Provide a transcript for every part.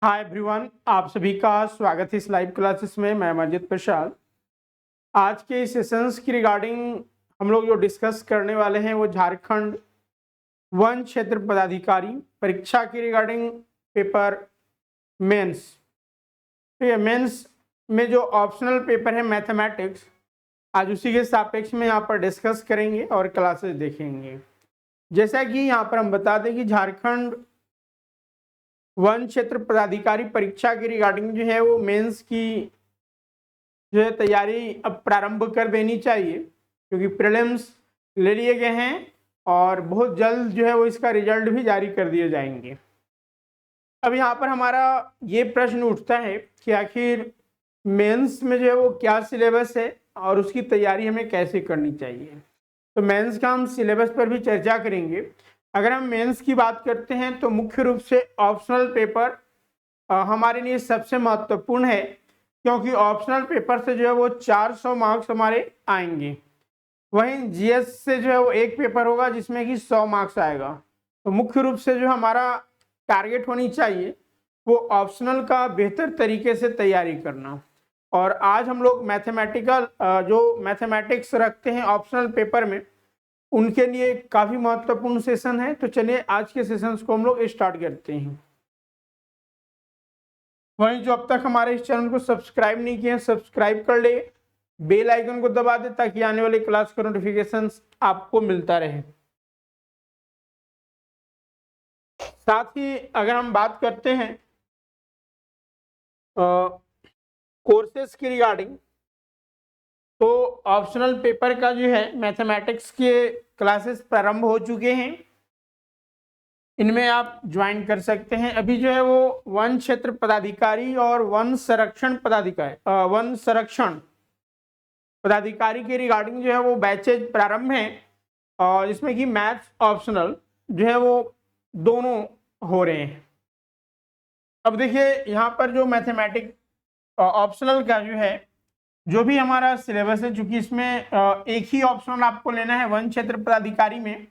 Hi everyone, आप सभी का स्वागत है इस लाइव क्लासेस में। मैं अमरजीत प्रसाद। आज के इस सेशंस की रिगार्डिंग हम लोग जो डिस्कस करने वाले हैं वो झारखंड वन क्षेत्र पदाधिकारी परीक्षा की रिगार्डिंग पेपर मेंस। तो ये मेंस में जो ऑप्शनल पेपर है मैथमेटिक्स, आज उसी के सापेक्ष में यहाँ पर डिस्कस करेंगे और क्लासेस देखेंगे। जैसा कि यहाँ पर हम बता दें कि झारखंड वन क्षेत्र पदाधिकारी परीक्षा की रिगार्डिंग जो है वो मेंस की जो है तैयारी अब प्रारंभ कर देनी चाहिए, क्योंकि प्रीलिम्स ले लिए गए हैं और बहुत जल्द जो है वो इसका रिजल्ट भी जारी कर दिए जाएंगे। अब यहाँ पर हमारा ये प्रश्न उठता है कि आखिर मेंस में जो है वो क्या सिलेबस है और उसकी तैयारी हमें कैसे करनी चाहिए। तो मेंस का हम सिलेबस पर भी चर्चा करेंगे। अगर हम मेंस की बात करते हैं तो मुख्य रूप से ऑप्शनल पेपर हमारे लिए सबसे महत्वपूर्ण है, क्योंकि ऑप्शनल पेपर से जो है वो 400 मार्क्स हमारे आएंगे। वहीं जीएस से जो है वो एक पेपर होगा जिसमें कि 100 मार्क्स आएगा। तो मुख्य रूप से जो हमारा टारगेट होनी चाहिए वो ऑप्शनल का बेहतर तरीके से तैयारी करना। और आज हम लोग मैथमेटिकल जो मैथमेटिक्स रखते हैं ऑप्शनल पेपर में, उनके लिए काफ़ी महत्वपूर्ण सेशन है। तो चलिए आज के सेशंस को हम लोग स्टार्ट करते हैं। वहीं जो अब तक हमारे इस चैनल को सब्सक्राइब नहीं किए हैं, सब्सक्राइब कर ले, बेल आइकन को दबा दे ताकि आने वाले क्लास का नोटिफिकेशन आपको मिलता रहे। साथ ही अगर हम बात करते हैं कोर्सेज की रिगार्डिंग, तो ऑप्शनल पेपर का जो है मैथमेटिक्स के क्लासेस प्रारंभ हो चुके हैं। इनमें आप ज्वाइन कर सकते हैं। अभी जो है वो वन क्षेत्र पदाधिकारी और वन संरक्षण पदाधिकारी के रिगार्डिंग जो है वो बैचेज प्रारंभ हैं, और इसमें कि मैथ्स ऑप्शनल जो है वो दोनों हो रहे हैं। अब देखिए यहाँ पर जो मैथमेटिक्स ऑप्शनल का जो है जो भी हमारा सिलेबस है, चूंकि इसमें एक ही ऑप्शनल आपको लेना है वन क्षेत्र पदाधिकारी में,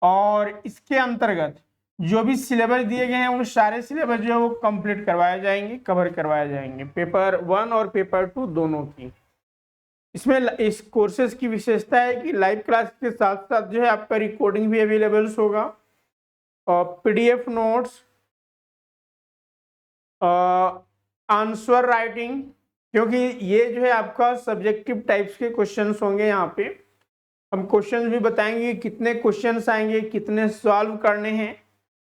और इसके अंतर्गत जो भी सिलेबस दिए गए हैं वो सारे सिलेबस जो है वो कंप्लीट करवाए जाएंगे, कवर करवाए जाएंगे, पेपर 1 और पेपर 2 दोनों की। इसमें इस कोर्सेज की विशेषता है कि लाइव क्लास के साथ साथ जो है आपका रिकॉर्डिंग भी अवेलेबल होगा, और पीडीएफ नोट्स, आंसर राइटिंग, क्योंकि ये जो है आपका सब्जेक्टिव टाइप्स के क्वेश्चंस होंगे। यहाँ पे हम क्वेश्चन भी बताएंगे, कितने क्वेश्चंस आएंगे, कितने सॉल्व करने हैं,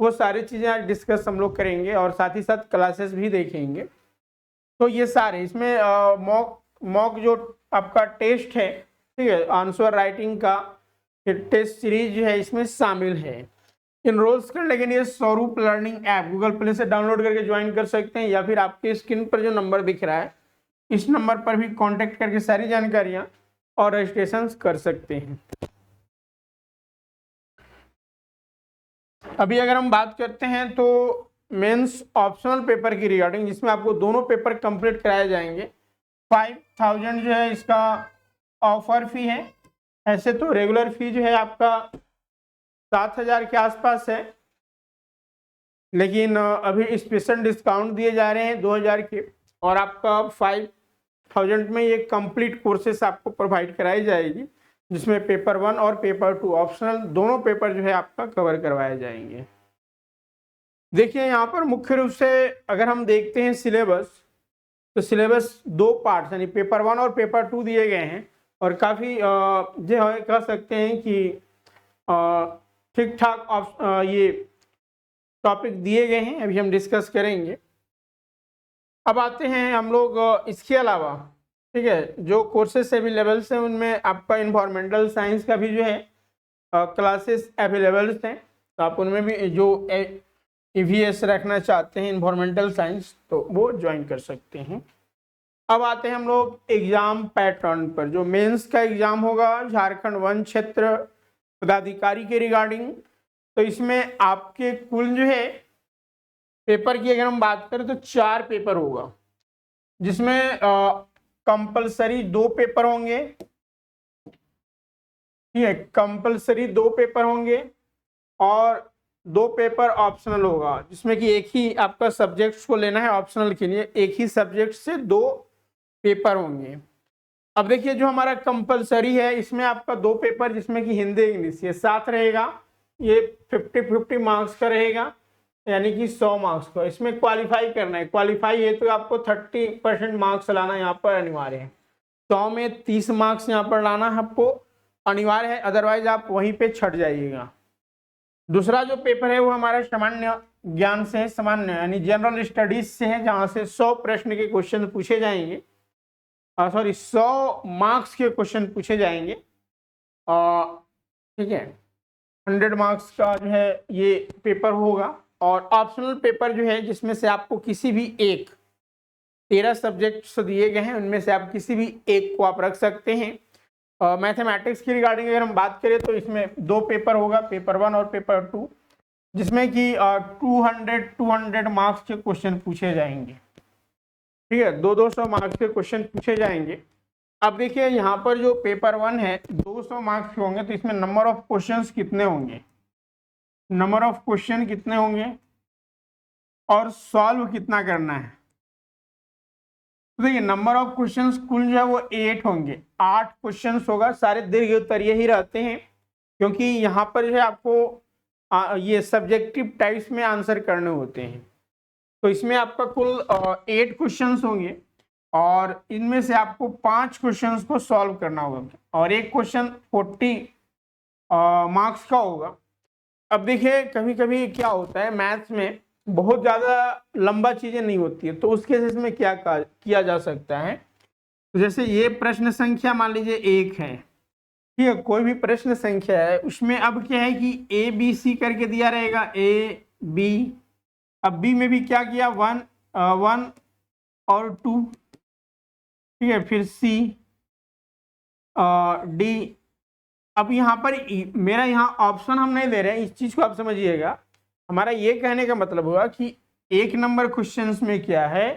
वो सारी चीज़ें आज डिस्कस हम लोग करेंगे, और साथ ही साथ क्लासेस भी देखेंगे। तो ये सारे इसमें मॉक जो आपका टेस्ट है, ठीक है, आंसर राइटिंग का टेस्ट सीरीज जो है इसमें शामिल है। इनरोल्स करने के लिए स्वरूप लर्निंग ऐप गूगल प्ले से डाउनलोड करके ज्वाइन कर सकते हैं, या फिर आपके स्क्रीन पर जो नंबर दिख रहा है इस नंबर पर भी कांटेक्ट करके सारी जानकारियां और रजिस्ट्रेशन कर सकते हैं। अभी अगर हम बात करते हैं तो मेंस ऑप्शनल पेपर की रिगार्डिंग, जिसमें आपको दोनों पेपर कंप्लीट कराए जाएंगे। 5000 जो है इसका ऑफर फी है। ऐसे तो रेगुलर फी जो है आपका 7000 के आसपास है, लेकिन अभी स्पेशल डिस्काउंट दिए जा रहे हैं 2000 के, और आपका 5000 में ये कंप्लीट कोर्सेस आपको प्रोवाइड कराई जाएगी, जिसमें पेपर 1 और पेपर 2 ऑप्शनल दोनों पेपर जो है आपका कवर करवाए जाएंगे। देखिए यहाँ पर मुख्य रूप से अगर हम देखते हैं सिलेबस, तो सिलेबस 2 पार्ट्स यानी पेपर 1 और पेपर 2 दिए गए हैं, और काफ़ी जो है कह सकते हैं कि ठीक ठाक ये टॉपिक दिए गए हैं, अभी हम डिस्कस करेंगे। अब आते हैं हम लोग इसके अलावा, ठीक है, जो कोर्सेस अवेलेबल हैं उनमें आपका इन्वायरमेंटल साइंस का भी जो है क्लासेस अवेलेबल हैं। तो आप उनमें भी जो EVS रखना चाहते हैं इन्वायरमेंटल साइंस, तो वो ज्वाइन कर सकते हैं। अब आते हैं हम लोग एग्जाम पैटर्न पर। जो मेंस का एग्जाम होगा झारखंड वन क्षेत्र पदाधिकारी के रिगार्डिंग, तो इसमें आपके कुल जो है पेपर की अगर हम बात करें तो 4 पेपर होगा, जिसमें कंपलसरी 2 पेपर होंगे, ठीक है, कंपलसरी 2 पेपर होंगे, और 2 पेपर ऑप्शनल होगा, जिसमें कि एक ही आपका सब्जेक्ट को लेना है ऑप्शनल के लिए, एक ही सब्जेक्ट से 2 पेपर होंगे। अब देखिए जो हमारा कंपलसरी है इसमें आपका 2 पेपर, जिसमें कि हिंदी इंग्लिश, ये साथ रहेगा, ये 50-50 मार्क्स का रहेगा, यानी कि 100 मार्क्स का। इसमें क्वालिफाई करना है, क्वालिफाई है तो आपको 30% मार्क्स लाना यहाँ पर अनिवार्य है। 100 में 30 मार्क्स यहाँ पर लाना आपको अनिवार्य है, अदरवाइज आप वहीं पे छट जाइएगा। दूसरा जो पेपर है वो हमारा सामान्य ज्ञान से, सामान्य यानी जनरल स्टडीज से है, जहाँ से 100 प्रश्न के क्वेश्चन पूछे जाएंगे, 100 मार्क्स के क्वेश्चन पूछे जाएंगे। ठीक है, 100 मार्क्स का जो है ये पेपर होगा। और ऑप्शनल पेपर जो है, जिसमें से आपको किसी भी एक, 13 सब्जेक्ट्स दिए गए हैं, उनमें से आप किसी भी एक को आप रख सकते हैं। मैथमेटिक्स की रिगार्डिंग अगर हम बात करें तो इसमें 2 पेपर होगा, पेपर 1 और पेपर 2, जिसमें कि 200 मार्क्स के क्वेश्चन पूछे जाएंगे। ठीक है, 200 मार्क्स के क्वेश्चन पूछे जाएंगे। अब देखिए यहाँ पर जो पेपर 1 है 200 मार्क्स के होंगे, तो इसमें नंबर ऑफ क्वेश्चंस कितने होंगे, नंबर ऑफ क्वेश्चन कितने होंगे और सॉल्व कितना करना है। तो देखिए नंबर ऑफ क्वेश्चंस कुल जो है वो 8 होंगे, 8 क्वेश्चंस होगा, सारे दीर्घ उत्तरीय ही रहते हैं, क्योंकि यहाँ पर जो है आपको ये सब्जेक्टिव टाइप्स में आंसर करने होते हैं। तो इसमें आपका कुल 8 क्वेश्चंस होंगे, और इनमें से आपको 5 क्वेश्चंस को सॉल्व करना होगा, और एक क्वेश्चन 40 मार्क्स का होगा। अब देखिए कभी कभी क्या होता है, मैथ्स में बहुत ज़्यादा लंबा चीज़ें नहीं होती है, तो उस केसेस में क्या किया जा सकता है, तो जैसे ये प्रश्न संख्या मान लीजिए 1 है, ठीक है, कोई भी प्रश्न संख्या है, उसमें अब क्या है कि ABC करके दिया रहेगा, AB, अब B में भी क्या किया, 1 और 2, ठीक है, फिर C, D। अब यहाँ पर मेरा यहाँ ऑप्शन हम नहीं दे रहे हैं, इस चीज को आप समझिएगा। हमारा ये कहने का मतलब हुआ कि 1 नंबर क्वेश्चंस में क्या है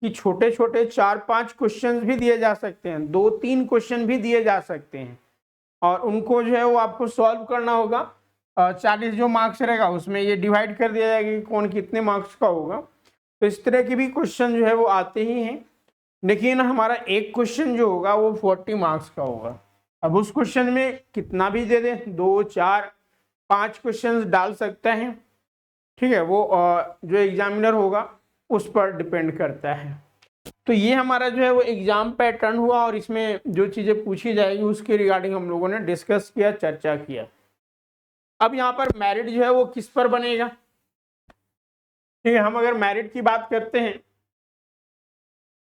कि छोटे छोटे 4-5 क्वेश्चंस भी दिए जा सकते हैं, 2-3 क्वेश्चन भी दिए जा सकते हैं, और उनको जो है वो आपको सॉल्व करना होगा। 40 जो मार्क्स रहेगा उसमें ये डिवाइड कर दिया जाएगा कि कौन कितने मार्क्स का होगा। तो इस तरह के भी क्वेश्चन जो है वो आते ही हैं, लेकिन हमारा एक क्वेश्चन जो होगा वो 40 मार्क्स का होगा। अब उस क्वेश्चन में कितना भी दे दे, 2, 4, 5 क्वेश्चन डाल सकता है, ठीक है, वो जो एग्जामिनर होगा उस पर डिपेंड करता है। तो ये हमारा जो है वो एग्जाम पैटर्न हुआ, और इसमें जो चीज़ें पूछी जाएगी उसके रिगार्डिंग हम लोगों ने डिस्कस किया, चर्चा किया। अब यहाँ पर मेरिट जो है वो किस पर बनेगा, ठीक है, हम अगर मेरिट की बात करते हैं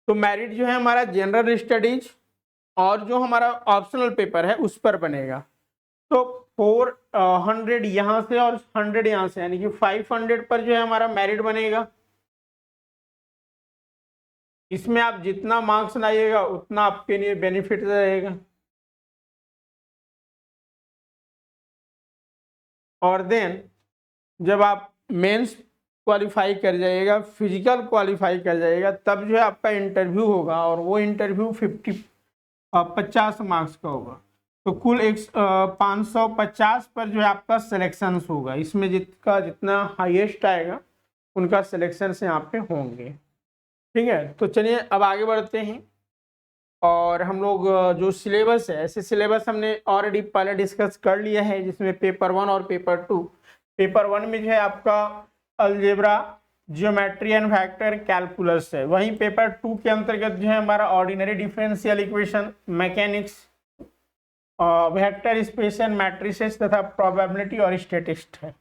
तो मेरिट जो है हमारा जनरल स्टडीज और जो हमारा ऑप्शनल पेपर है उस पर बनेगा। तो 400 यहाँ से और 100 यहाँ से, यानी कि 500 पर जो है हमारा मेरिट बनेगा। इसमें आप जितना मार्क्स लाइएगा उतना आपके लिए बेनिफिट रहेगा। और देन जब आप मेंस क्वालिफाई कर जाइएगा, फिजिकल क्वालिफाई कर जाइएगा, तब जो है आपका इंटरव्यू होगा, और वो इंटरव्यू 50 मार्क्स का होगा। तो कुल 550 पर जो है आपका सिलेक्शन होगा। इसमें जितना हाईएस्ट आएगा उनका सिलेक्शन यहाँ पे होंगे। ठीक है, तो चलिए अब आगे बढ़ते हैं, और हम लोग जो सिलेबस है, ऐसे सिलेबस हमने ऑलरेडी पहले डिस्कस कर लिया है, जिसमें पेपर 1 और पेपर 2। पेपर 1 में जो है आपका algebra, geometry and vector calculus है। वहीं पेपर 2 के अंतर्गत जो है हमारा ordinary differential equation, mechanics, vector space and matrices तथा प्रोबेबिलिटी और स्टैटिस्टिक्स है।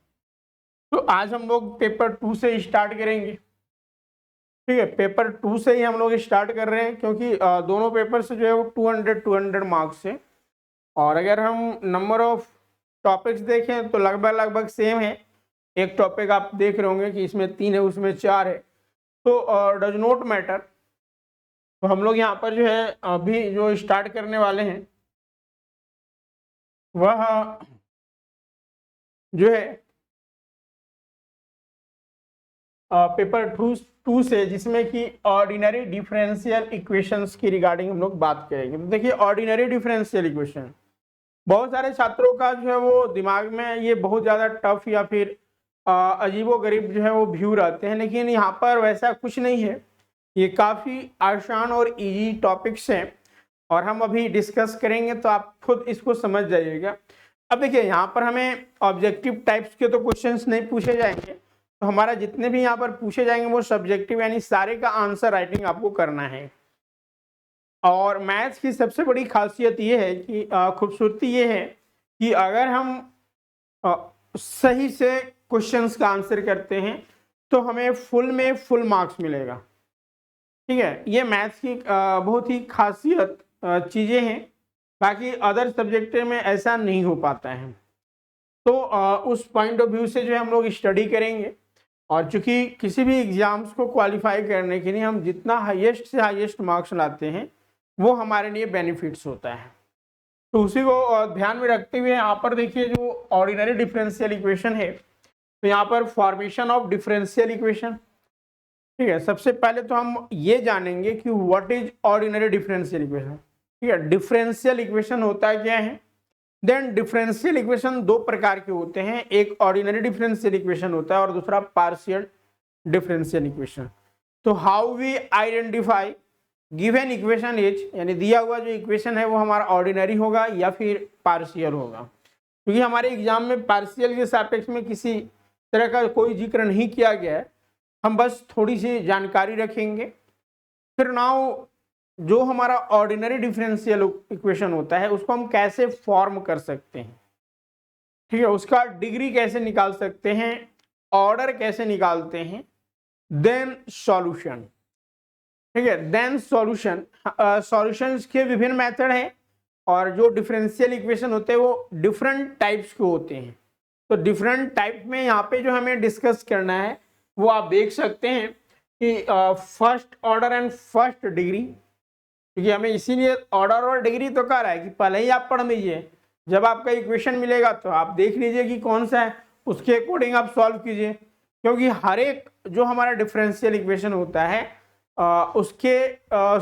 तो आज हम लोग पेपर 2 से स्टार्ट करेंगे। ठीक है, पेपर 2 से ही हम लोग स्टार्ट कर रहे हैं, क्योंकि दोनों पेपर से जो है वो 200 मार्क्स है। और अगर हम नंबर ऑफ टॉपिक्स देखें तो लगभग सेम है। एक टॉपिक आप देख रहे होंगे कि इसमें 3 है, उसमें 4 है, तो डज नॉट मैटर। तो हम लोग यहाँ पर जो है अभी जो स्टार्ट करने वाले हैं वह जो है पेपर 2 से, जिसमें कि ऑर्डिनरी डिफरेंशियल इक्वेशंस की रिगार्डिंग हम लोग बात करेंगे। तो देखिए ऑर्डिनरी डिफरेंशियल इक्वेशन बहुत सारे छात्रों का जो है वो दिमाग में ये बहुत ज़्यादा टफ या फिर अजीबोगरीब जो है वो व्यू रहते हैं, लेकिन यहाँ पर वैसा कुछ नहीं है। ये काफ़ी आसान और इजी टॉपिक्स हैं और हम अभी डिस्कस करेंगे तो आप खुद इसको समझ जाइएगा। अब देखिए यहाँ पर हमें ऑब्जेक्टिव टाइप्स के तो क्वेश्चंस नहीं पूछे जाएंगे, तो हमारा जितने भी यहाँ पर पूछे जाएंगे वो सब्जेक्टिव यानी सारे का आंसर राइटिंग आपको करना है। और मैथ्स की सबसे बड़ी खासियत ये है कि खूबसूरती ये है कि अगर हम सही से क्वेश्चंस का आंसर करते हैं तो हमें फुल में फुल मार्क्स मिलेगा। ठीक है, ये मैथ्स की बहुत ही खासियत चीज़ें हैं, बाकी अदर सब्जेक्ट में ऐसा नहीं हो पाता है। तो उस पॉइंट ऑफ व्यू से जो है हम लोग स्टडी करेंगे, और चूंकि किसी भी एग्जाम्स को क्वालिफाई करने के लिए हम जितना हाईएस्ट से हाईएस्ट मार्क्स लाते हैं वो हमारे लिए बेनिफिट्स होता है। तो उसी को ध्यान में रखते हुए यहाँ पर देखिए जो ऑर्डिनरी डिफरेंशियल इक्वेशन है, तो यहाँ पर फॉर्मेशन ऑफ डिफरेंशियल इक्वेशन। ठीक है, सबसे पहले तो हम ये जानेंगे कि what is ordinary differential equation. ठीक है, डिफरेंशियल इक्वेशन होता है क्या है। देन डिफरेंशियल इक्वेशन दो प्रकार के होते हैं, एक ऑर्डिनरी डिफरेंशियल इक्वेशन होता है और दूसरा पार्शियल डिफरेंशियल इक्वेशन। तो how we identify given equation is, यानी दिया हुआ जो इक्वेशन है वो हमारा ऑर्डिनरी होगा या फिर पार्शियल होगा, क्योंकि हमारे एग्जाम में पार्शियल के सापेक्ष में किसी तरह का कोई जिक्र नहीं किया गया है, हम बस थोड़ी सी जानकारी रखेंगे। फिर नाउ जो हमारा ऑर्डिनरी डिफरेंशियल इक्वेशन होता है उसको हम कैसे फॉर्म कर सकते हैं। ठीक है, उसका डिग्री कैसे निकाल सकते हैं, ऑर्डर कैसे निकालते हैं, देन सॉल्यूशन। ठीक है, देन सॉल्यूशन। सॉल्यूशंस के विभिन्न मेथड हैं और जो डिफरेंशियल इक्वेशन होते हैं वो डिफरेंट टाइप्स के होते हैं। तो डिफरेंट टाइप में यहाँ पे जो हमें डिस्कस करना है वो आप देख सकते हैं कि first order and first degree, क्योंकि हमें इसीलिए ऑर्डर और डिग्री तो कह रहा है कि पहले ही आप पढ़ लीजिए, जब आपका इक्वेशन मिलेगा तो आप देख लीजिए कि कौन सा है, उसके अकॉर्डिंग आप सॉल्व कीजिए। क्योंकि हर एक जो हमारा डिफरेंशियल इक्वेशन होता है उसके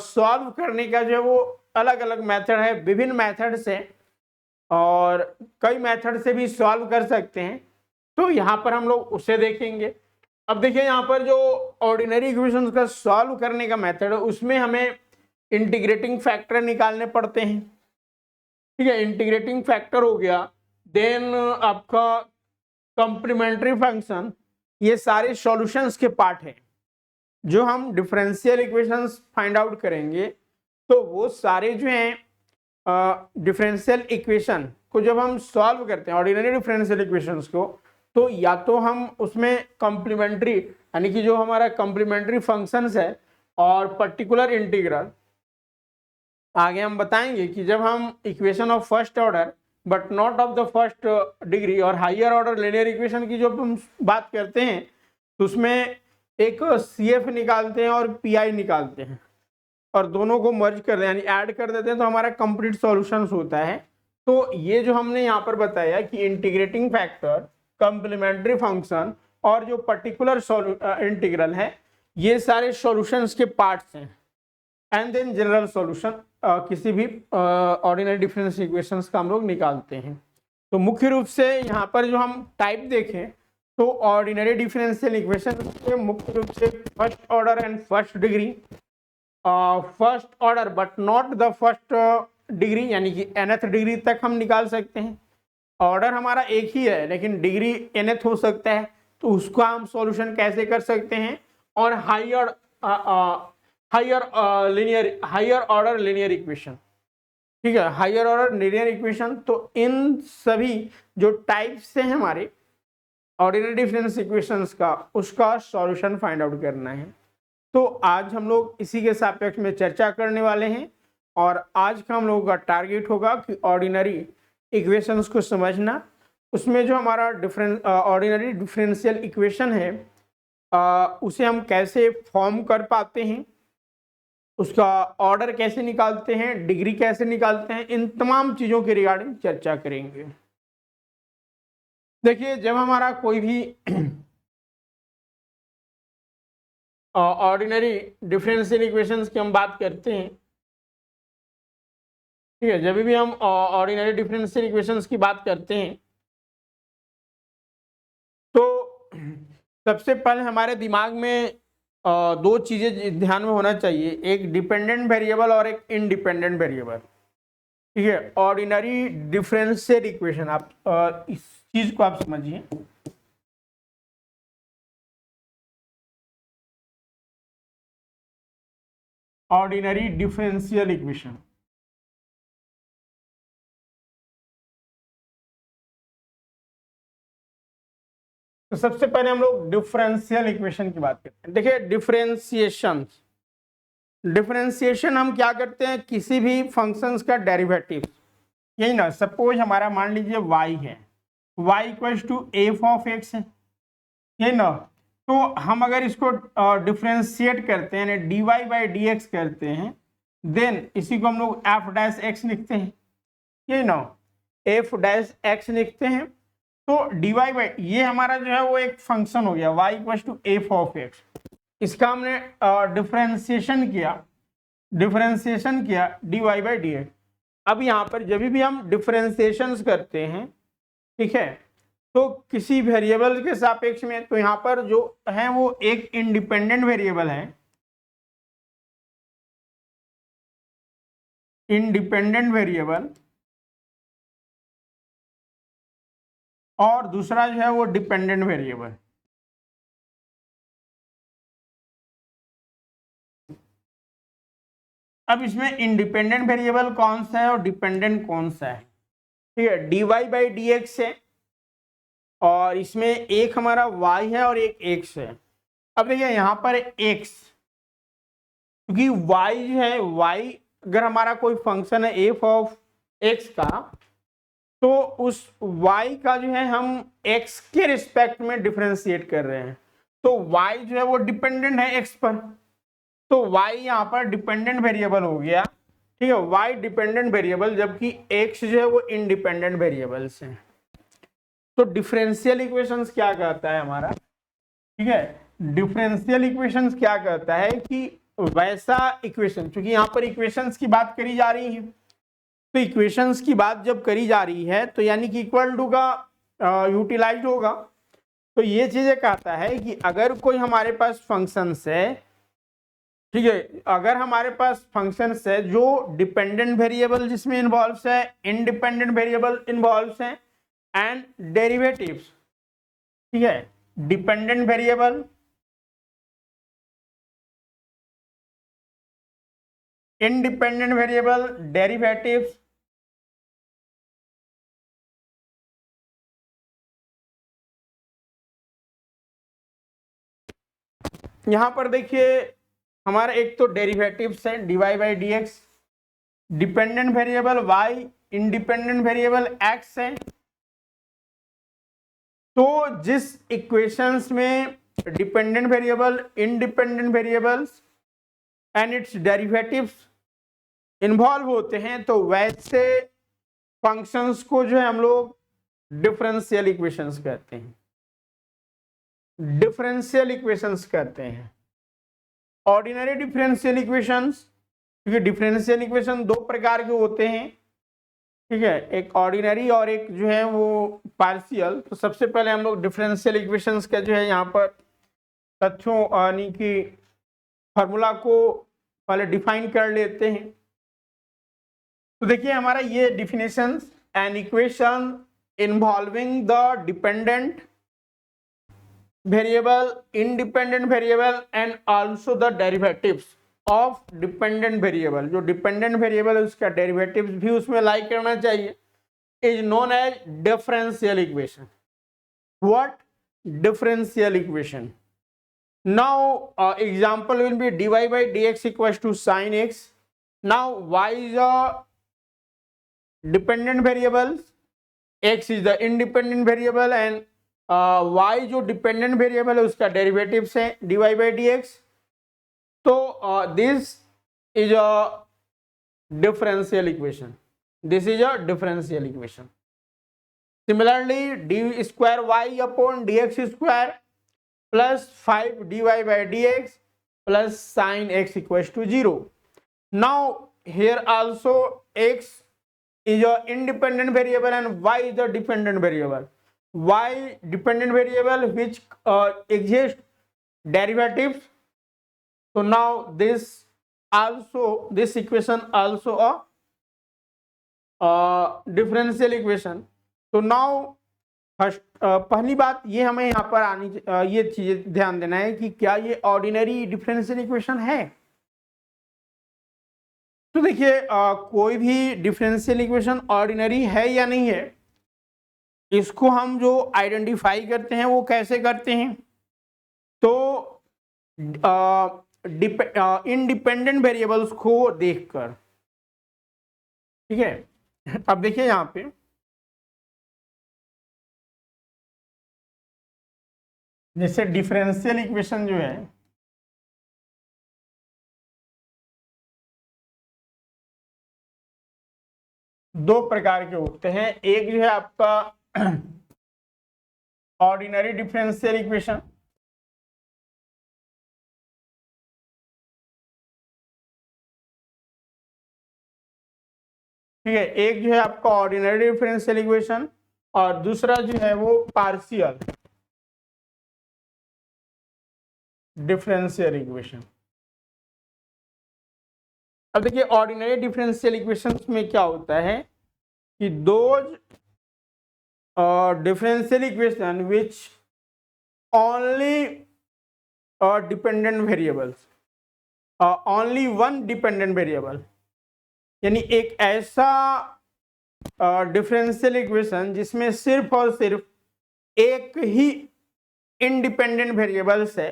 सॉल्व करने का जो है वो अलग अलग मेथड है, विभिन्न मेथड से, और कई मेथड से भी सॉल्व कर सकते हैं। तो यहाँ पर हम लोग उसे देखेंगे। अब देखिए यहाँ पर जो ऑर्डिनरी इक्वेशन का सॉल्व करने का मेथड है उसमें हमें इंटीग्रेटिंग फैक्टर निकालने पड़ते हैं। ठीक है, इंटीग्रेटिंग फैक्टर हो गया, देन आपका कॉम्प्लीमेंट्री फंक्शन, ये सारे सॉल्यूशंस के पार्ट हैं। जो हम डिफरेंशियल इक्वेशंस फाइंड आउट करेंगे तो वो सारे जो हैं डिफरेंशियल इक्वेशन को जब हम सॉल्व करते हैं ऑर्डिनरी डिफरेंशियल इक्वेशंस को, तो या तो हम उसमें कॉम्प्लीमेंट्री यानी कि जो हमारा कॉम्प्लीमेंट्री फंक्शंस है और पर्टिकुलर इंटीग्रल, आगे हम बताएंगे कि जब हम equation of first order but not of the first degree और हायर ऑर्डर लिनियर इक्वेशन की जब हम बात करते हैं तो उसमें एक CF निकालते हैं और PI निकालते हैं और दोनों को मर्ज कर दें यानी ऐड कर देते हैं तो हमारा कंप्लीट सॉल्यूशंस होता है। तो ये जो हमने यहाँ पर बताया कि इंटीग्रेटिंग फैक्टर, कॉम्प्लीमेंट्री फंक्शन और जो पर्टिकुलर इंटीग्रल है, ये सारे सॉल्यूशंस के पार्ट्स हैं। एंड देन जनरल सॉल्यूशन किसी भी ऑर्डिनरी डिफरेंशियल इक्वेशंस का हम लोग निकालते हैं। तो मुख्य रूप से यहाँ पर जो हम टाइप देखें तो ऑर्डिनरी डिफरेंशियल इक्वेशन के मुख्य रूप से first order and first degree, first order but not the first degree यानी कि nth डिग्री तक हम निकाल सकते हैं। ऑर्डर हमारा एक ही है लेकिन डिग्री nth हो सकता है, तो उसका हम सॉल्यूशन कैसे कर सकते हैं। और हायर ऑर्डर लिनियर इक्वेशन, ठीक है, हायर ऑर्डर लिनियर इक्वेशन। तो इन सभी जो टाइप्स से हमारे ऑर्डिनरी डिफरेंस इक्वेशंस का उसका सॉल्यूशन फाइंड आउट करना है। तो आज हम लोग इसी के सापेक्ष में चर्चा करने वाले हैं और आज का हम लोगों का टारगेट होगा कि ऑर्डिनरी इक्वेशंस को समझना, उसमें जो हमारा ऑर्डिनरी डिफरेंशियल इक्वेशन है उसे हम कैसे फॉर्म कर पाते हैं, उसका ऑर्डर कैसे निकालते हैं, डिग्री कैसे निकालते हैं, इन तमाम चीज़ों के रिगार्डिंग चर्चा करेंगे। देखिए जब हमारा कोई भी ऑर्डिनरी डिफरेंशियल इक्वेशंस की हम बात करते हैं, ठीक है, जब भी हम ऑर्डिनरी डिफरेंशियल इक्वेशंस की बात करते हैं तो सबसे पहले हमारे दिमाग में दो चीजें ध्यान में होना चाहिए, एक डिपेंडेंट वेरिएबल और एक इंडिपेंडेंट वेरिएबल। ठीक है, ऑर्डिनरी डिफरेंशियल इक्वेशन, आप इस चीज को आप समझिए। ऑर्डिनरी डिफरेंशियल इक्वेशन, तो सबसे पहले हम लोग डिफरेंशियल इक्वेशन की बात करते हैं। देखिए डिफरेंशिएशन हम क्या करते हैं, किसी भी फंक्शंस का डेरिवेटिव, यही ना, सपोज हमारा मान लीजिए y है, y equals to F of X है, यही ना। तो हम अगर इसको डिफरेंशिएट करते हैं, dy बाई डी एक्स करते हैं, देन इसी को हम लोग एफ डैश एक्स लिखते हैं, यही ना, एफ डैश एक्स लिखते हैं। तो dy बाई, ये हमारा जो है वो एक फंक्शन हो गया y equals to F of X, इसका हमने डिफरेंशिएशन किया dy बाई डी एक्स। अब यहाँ पर जब भी हम डिफरेंशिएशन करते हैं, ठीक है, तो किसी वेरिएबल के सापेक्ष में, तो यहाँ पर जो है वो एक इंडिपेंडेंट वेरिएबल है, इंडिपेंडेंट वेरिएबल, और दूसरा जो है वो डिपेंडेंट वेरिएबल। अब इसमें इंडिपेंडेंट वेरिएबल कौन सा है और डिपेंडेंट कौन सा है, ठीक है, dy बाई डी एक्स है, और इसमें एक हमारा y है और एक x है। अब देखिए यहाँ पर x, क्योंकि y जो है, y अगर हमारा कोई फंक्शन है एफ ऑफ x का, तो उस y का जो है हम x के रिस्पेक्ट में डिफरेंशिएट कर रहे हैं, तो y जो है वो डिपेंडेंट है x पर, तो y यहाँ पर डिपेंडेंट वेरिएबल हो गया, ठीक है, y डिपेंडेंट वेरिएबल, जबकि x जो है वो इंडिपेंडेंट वेरिएबल्स हैं। तो डिफरेंशियल इक्वेशंस क्या कहता है हमारा, ठीक है, डिफरेंशियल इक्वेशंस क्या कहता है कि वैसा इक्वेशन, क्योंकि यहाँ पर इक्वेशंस की बात करी जा रही है, तो इक्वेशंस की बात जब करी जा रही है तो यानी कि इक्वल टू का यूटिलाइज होगा। तो ये चीजें कहता है कि अगर कोई हमारे पास फंक्शंस है, ठीक है, अगर हमारे पास फंक्शंस है जो डिपेंडेंट वेरिएबल जिसमें इन्वॉल्व्स है, इंडिपेंडेंट वेरिएबल इन्वॉल्व्स है, एंड डेरिवेटिव्स, ठीक है, dependent variable, independent variable, derivatives, यहां पर देखिए हमारा एक तो डेरिवेटिव्स है dy by D x, dependent variable y, independent variable x है। तो जिस इक्वेशंस में dependent variable, independent variables and it's derivatives involve होते हैं, तो वैसे फंक्शंस को जो है हम लोग डिफरेंशियल इक्वेशंस कहते हैं, डिफरेंशियल इक्वेशंस कहते हैं। ऑर्डिनरी डिफरेंशियल इक्वेशंस, क्योंकि डिफरेंशियल इक्वेशन दो प्रकार के होते हैं, ठीक है, एक ऑर्डिनरी और एक जो है वो पार्शियल। तो सबसे पहले हम लोग डिफरेंशियल इक्वेशंस का जो है यहाँ पर तथ्यों यानी कि फार्मूला को पहले डिफाइन कर लेते हैं। तो देखिए हमारा ये definition, an equation involving the dependent variable, independent variable and also the derivatives of dependent variable, जो डिपेंडेंट वेरिएबल है उसका डेरिवेटिव्स भी उसमें लाई करना चाहिए, is known as differential equation. What? Differential equation. Now example will be dy by dx equals to sin x. Now y is a dependent variable, x is the independent variable, and y जो dependent variable है उसका derivatives है dy by dx. तो this is a differential equation. This is a differential equation. Similarly, d square y upon dx square plus 5 dy by dx plus sin x equals to 0. Now here also x is a independent variable and y is the dependent variable. y dependent variable which exist derivatives. So now this equation also a differential equation. So now first पहली बात ये हमें यहाँ पर ये चीज ध्यान देना है कि क्या ये ऑर्डिनरी डिफरेंशियल इक्वेशन है। तो देखिए कोई भी डिफरेंशियल इक्वेशन ऑर्डिनरी है या नहीं है, इसको हम जो आइडेंटिफाई करते हैं वो कैसे करते हैं, तो इंडिपेंडेंट वेरिएबल्स को देखकर। ठीक है, अब देखिए यहाँ पे जैसे डिफरेंशियल इक्वेशन जो है दो प्रकार के होते हैं। एक जो है आपका ऑर्डिनरी डिफरेंशियल इक्वेशन, ठीक है, एक जो है आपका ऑर्डिनरी डिफरेंशियल इक्वेशन और दूसरा जो है वो पार्शियल डिफरेंशियल इक्वेशन। अब देखिए ऑर्डिनरी डिफरेंशियल इक्वेशंस में क्या होता है कि those differential equation which only dependent variables, only one dependent variable, यानी एक ऐसा डिफरेंशियल इक्वेशन जिसमें सिर्फ और सिर्फ एक ही इंडिपेंडेंट वेरिएबल्स है,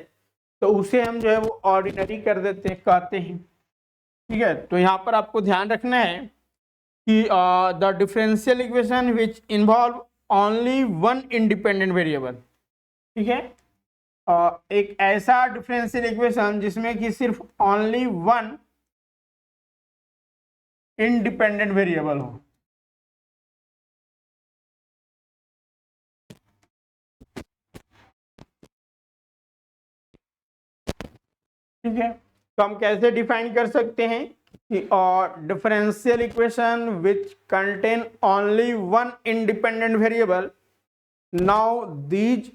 तो उसे हम जो है वो ऑर्डिनरी कर देते हैं, कहते हैं। ठीक है, तो यहाँ पर आपको ध्यान रखना है कि the differential equation which involve only one independent variable. ठीक है, एक ऐसा डिफरेंशियल इक्वेशन जिसमें कि सिर्फ ओनली वन इंडिपेंडेंट वेरिएबल हो। ठीक है, तो हम कैसे डिफाइन कर सकते हैं कि differential equation which contain only one independent variable. Now these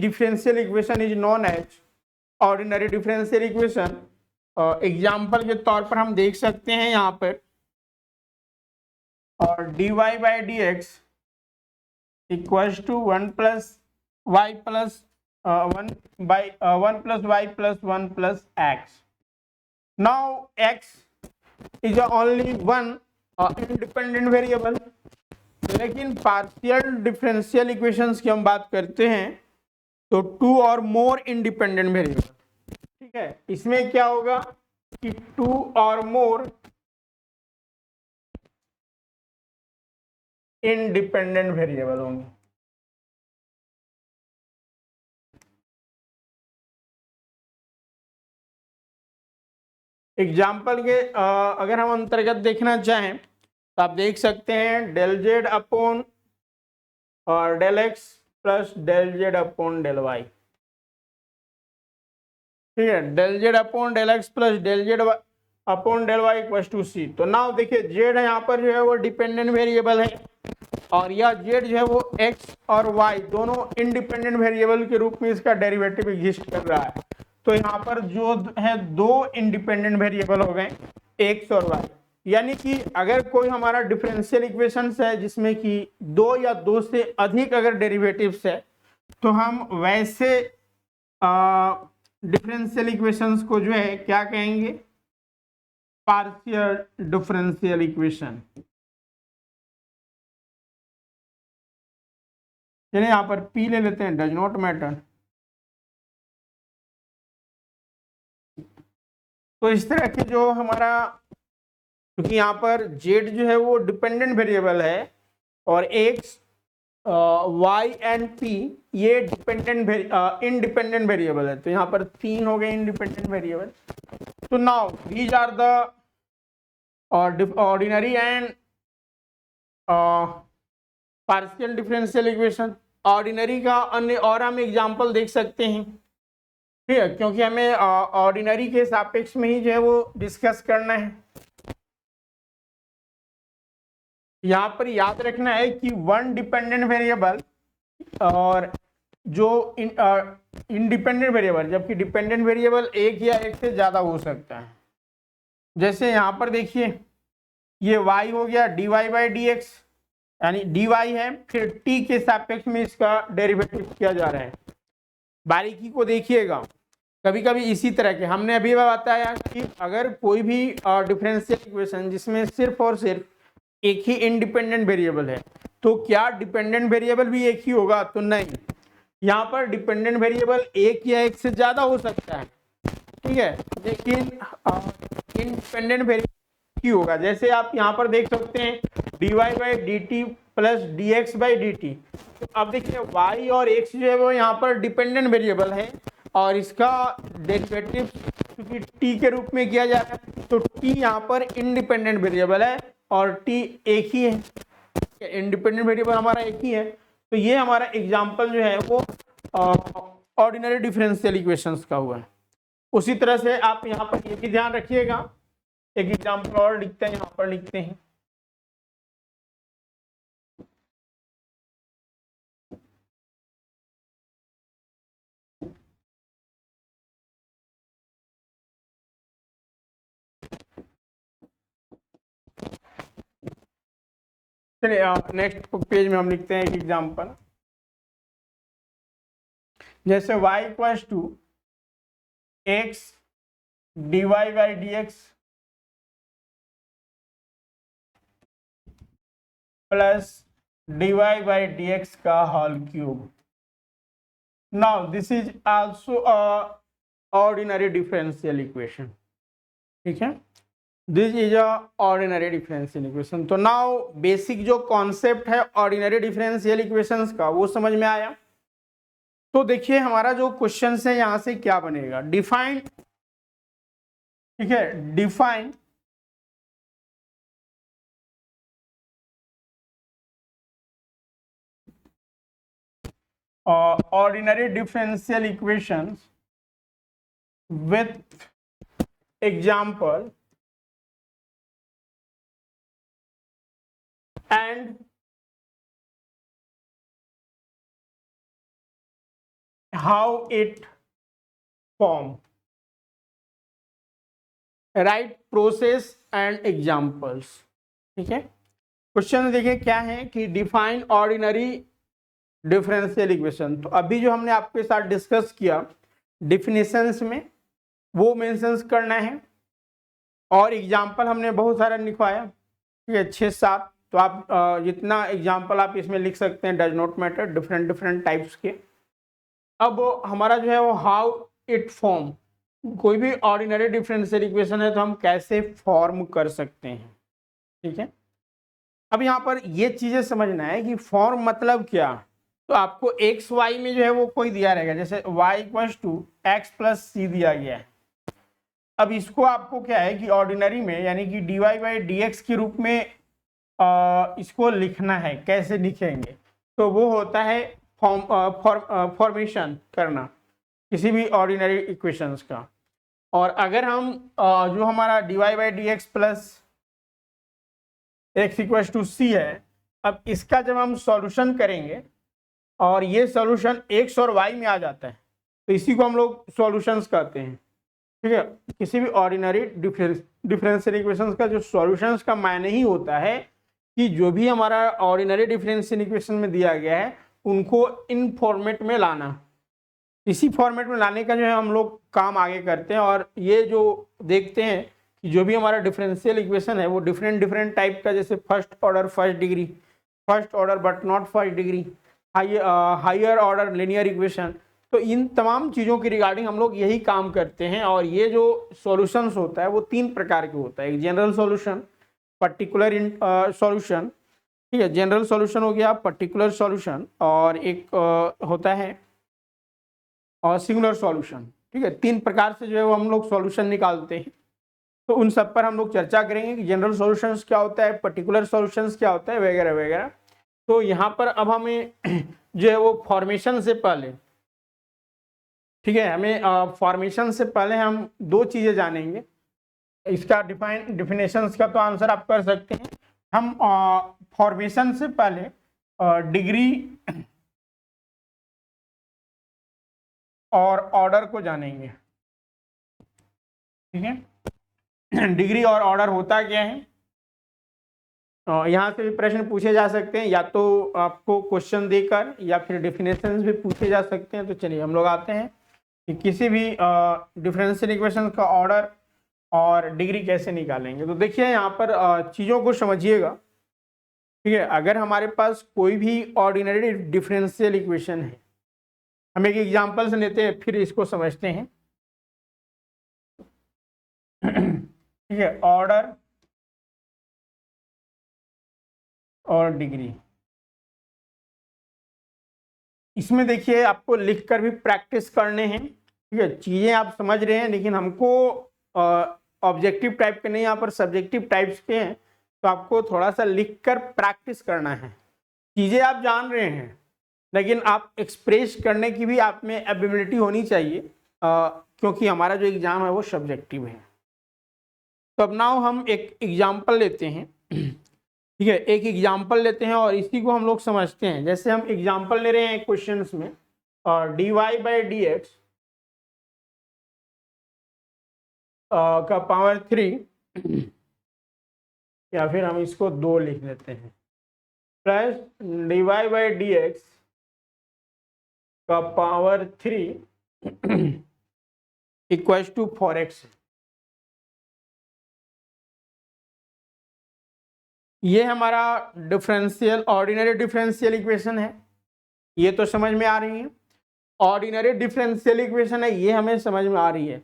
differential equation is known as ordinary differential equation. Example के तौर पर हम देख सकते हैं यहाँ पर और dy by D x equals to one plus Y plus one plus Y plus one plus X. Now x is only one independent variable, लेकिन पार्शियल डिफरेंशियल इक्वेशंस की हम बात करते हैं तो टू और मोर इंडिपेंडेंट वेरिएबल। ठीक है, इसमें क्या होगा कि टू और मोर इंडिपेंडेंट वेरिएबल होंगे। एग्जाम्पल के अगर हम अंतर्गत देखना चाहें तो आप देख सकते हैं डेल जेड अपॉन और del X plus del Z upon del Y. ठीक है, del Z upon del X plus del Z upon del Y equals to C. तो नाउ देखिए जेड यहाँ पर जो है वो डिपेंडेंट वेरिएबल है और यह जेड जो है वो एक्स और वाई दोनों इंडिपेंडेंट वेरिएबल के रूप में इसका डेरिवेटिव एग्जिस्ट कर रहा है। तो यहाँ पर जो है दो इंडिपेंडेंट वेरिएबल हो गए एक्स और वाई, यानी कि अगर कोई हमारा डिफरेंशियल इक्वेशंस है जिसमें कि दो या दो से अधिक अगर डेरिवेटिव्स है तो हम वैसे डिफरेंशियल इक्वेशंस को जो है क्या कहेंगे, पार्शियल डिफरेंशियल इक्वेशन। चलिए यहाँ पर P ले लेते हैं, डज नॉट मैटर। तो इस तरह के जो हमारा, क्योंकि यहाँ पर Z जो है वो डिपेंडेंट वेरिएबल है और X, Y एंड P ये इंडिपेंडेंट वेरिएबल है, तो यहाँ पर तीन हो गए इंडिपेंडेंट वेरिएबल। तो now these are the ordinary and partial differential equation. Ordinary का अन्य और हम एग्जांपल देख सकते हैं, ठीक है, क्योंकि हमें ऑर्डिनरी के सापेक्ष में ही जो है वो डिस्कस करना है। यहाँ पर याद रखना है कि वन डिपेंडेंट वेरिएबल और जो इंडिपेंडेंट वेरिएबल, जबकि डिपेंडेंट वेरिएबल एक या एक से ज्यादा हो सकता है। जैसे यहाँ पर देखिए ये y हो गया dy बाई डी एक्स, यानी dy है, फिर t के सापेक्ष में इसका डेरिवेटिव किया जा रहा है। बारीकी को देखिएगा, कभी कभी इसी तरह के हमने अभी बताया कि अगर कोई भी डिफरेंशियल इक्वेशन जिसमें सिर्फ और सिर्फ एक ही इंडिपेंडेंट वेरिएबल है तो क्या डिपेंडेंट वेरिएबल भी एक ही होगा? तो नहीं, यहाँ पर डिपेंडेंट वेरिएबल एक या एक से ज्यादा हो सकता है, ठीक है, लेकिन इंडिपेंडेंट वेरिएबल ही होगा। जैसे आप यहाँ पर देख सकते हैं dy by D T plus D x by D T. अब देखिए y और x जो है वो यहाँ पर डिपेंडेंट वेरिएबल है और इसका डेरिवेटिव क्योंकि t के रूप में किया जा रहा है तो t यहाँ पर इंडिपेंडेंट वेरिएबल है और t एक ही है, इंडिपेंडेंट वेरिएबल हमारा एक ही है। तो ये हमारा एग्जांपल जो है वो ऑर्डिनरी डिफरेंशियल इक्वेशंस का हुआ है। उसी तरह से आप यहाँ पर ये भी ध्यान रखिएगा, एक एग्जांपल और लिखते हैं, यहाँ पर लिखते हैं चलिए नेक्स्ट पेज में हम लिखते हैं एक एग्जांपल। जैसे y equals to X D Y by D X plus D Y by D x का whole cube. Now this is also a ordinary differential equation, ठीक है, this is a ordinary differential equation. तो now basic जो concept है ordinary differential equations का वो समझ में आया। तो देखिए हमारा जो क्वेश्चन है यहां से क्या बनेगा, डिफाइन, ठीक है, define ordinary differential equations with example and how it form, write process and examples, ठीक है। क्वेश्चन देखिए क्या है कि डिफाइन ऑर्डिनरी डिफरेंशियल इक्वेशन। तो अभी जो हमने आपके साथ डिस्कस किया डिफिनेशंस में वो मेंशंस करना है और एग्जांपल हमने बहुत सारा लिखवाया, ठीक है, 6-7। तो आप जितना एग्जांपल आप इसमें लिख सकते हैं, does not matter, different different types के। अब हमारा जो है वो हाउ इट फॉर्म, कोई भी ऑर्डिनरी डिफरेंशियल इक्वेशन है तो हम कैसे फॉर्म कर सकते हैं, ठीक है। अब यहाँ पर ये चीजें समझना है कि फॉर्म मतलब क्या। तो आपको एक्स वाई में जो है वो कोई दिया रहेगा, जैसे y equals to X plus C दिया गया है। अब इसको आपको क्या है कि ऑर्डिनरी में यानी कि dy बाई डी एक्स के रूप में इसको लिखना है। कैसे लिखेंगे? तो वो होता है फॉर्मेशन करना किसी भी ऑर्डिनरी इक्वेशंस का। और अगर हम जो हमारा dy by D X plus X equals to C है, अब इसका जब हम सॉल्यूशन करेंगे और ये सॉल्यूशन एक्स और वाई में आ जाता है तो इसी को हम लोग सॉल्यूशंस कहते हैं, ठीक है। किसी भी ऑर्डिनरी डिफरेंशियल इक्वेशंस का जो सॉल्यूशंस का मायने ही होता है कि जो भी हमारा ऑर्डिनरी डिफरेंशियल इक्वेशन में दिया गया है उनको इन फॉर्मेट में लाना, इसी फॉर्मेट में लाने का जो है हम लोग काम आगे करते हैं। और ये जो देखते हैं कि जो भी हमारा डिफरेंशियल इक्वेशन है वो डिफरेंट डिफरेंट टाइप का, जैसे first order first degree, first order but not first degree, higher order linear equation, तो इन तमाम चीज़ों की रिगार्डिंग हम लोग यही काम करते हैं। और ये जो सॉल्यूशंस होता है वो 3 प्रकार के होता है, एक जनरल सॉल्यूशन, पर्टिकुलर सॉल्यूशन, ठीक है, जनरल सॉल्यूशन हो गया, पर्टिकुलर सॉल्यूशन, और एक होता है और सिंगुलर सॉल्यूशन, ठीक है। 3 प्रकार से जो है वो हम लोग सॉल्यूशन निकालते हैं। तो उन सब पर हम लोग चर्चा करेंगे कि जनरल सॉल्यूशंस क्या होता है, पर्टिकुलर सॉल्यूशंस क्या होता है, वगैरह वगैरह। तो यहाँ पर अब हमें जो है वो फॉर्मेशन से पहले, ठीक है, हमें फॉर्मेशन से पहले हम 2 चीज़ें जानेंगे। इसका डिफिनेशंस का तो आंसर आप कर सकते हैं। हम फॉर्मेशन से पहले डिग्री और ऑर्डर को जानेंगे। ठीक है, डिग्री और ऑर्डर होता क्या है, यहाँ से भी प्रश्न पूछे जा सकते हैं, या तो आपको क्वेश्चन देकर या फिर डिफिनेशंस भी पूछे जा सकते हैं। तो चलिए हम लोग आते हैं कि किसी भी डिफरेंशियल इक्वेशन का ऑर्डर और डिग्री कैसे निकालेंगे। तो देखिए यहाँ पर चीज़ों को समझिएगा। ठीक है, अगर हमारे पास कोई भी ऑर्डिनरी डिफरेंशियल इक्वेशन है, हम एक एग्जांपल से लेते हैं फिर इसको समझते हैं। ठीक है, ऑर्डर और डिग्री, इसमें देखिए आपको लिखकर भी प्रैक्टिस करने हैं। ठीक है, चीज़ें आप समझ रहे हैं, लेकिन हमको ऑब्जेक्टिव टाइप के नहीं, यहाँ पर सब्जेक्टिव टाइप्स के हैं, तो आपको थोड़ा सा लिखकर प्रैक्टिस करना है। चीज़ें आप जान रहे हैं, लेकिन आप एक्सप्रेस करने की भी आप में एबिलिटी होनी चाहिए, क्योंकि हमारा जो एग्ज़ाम है वो सब्जेक्टिव है। तो अब नाउ हम एक एग्जाम्पल लेते हैं। ठीक है, एक एग्जाम्पल लेते हैं और इसी को हम लोग समझते हैं। जैसे हम एग्जाम्पल ले रहे हैं क्वेश्चंस में, और dy बाई डी एक्स का पावर 3, या फिर हम इसको 2 लिख लेते हैं, plus dy by D x का पावर 3 इक्वल टू 4x। ये हमारा डिफरेंशियल ऑर्डिनरी डिफरेंशियल इक्वेशन है, ये तो समझ में आ रही है। ऑर्डिनरी डिफरेंशियल इक्वेशन है, ये हमें समझ में आ रही है।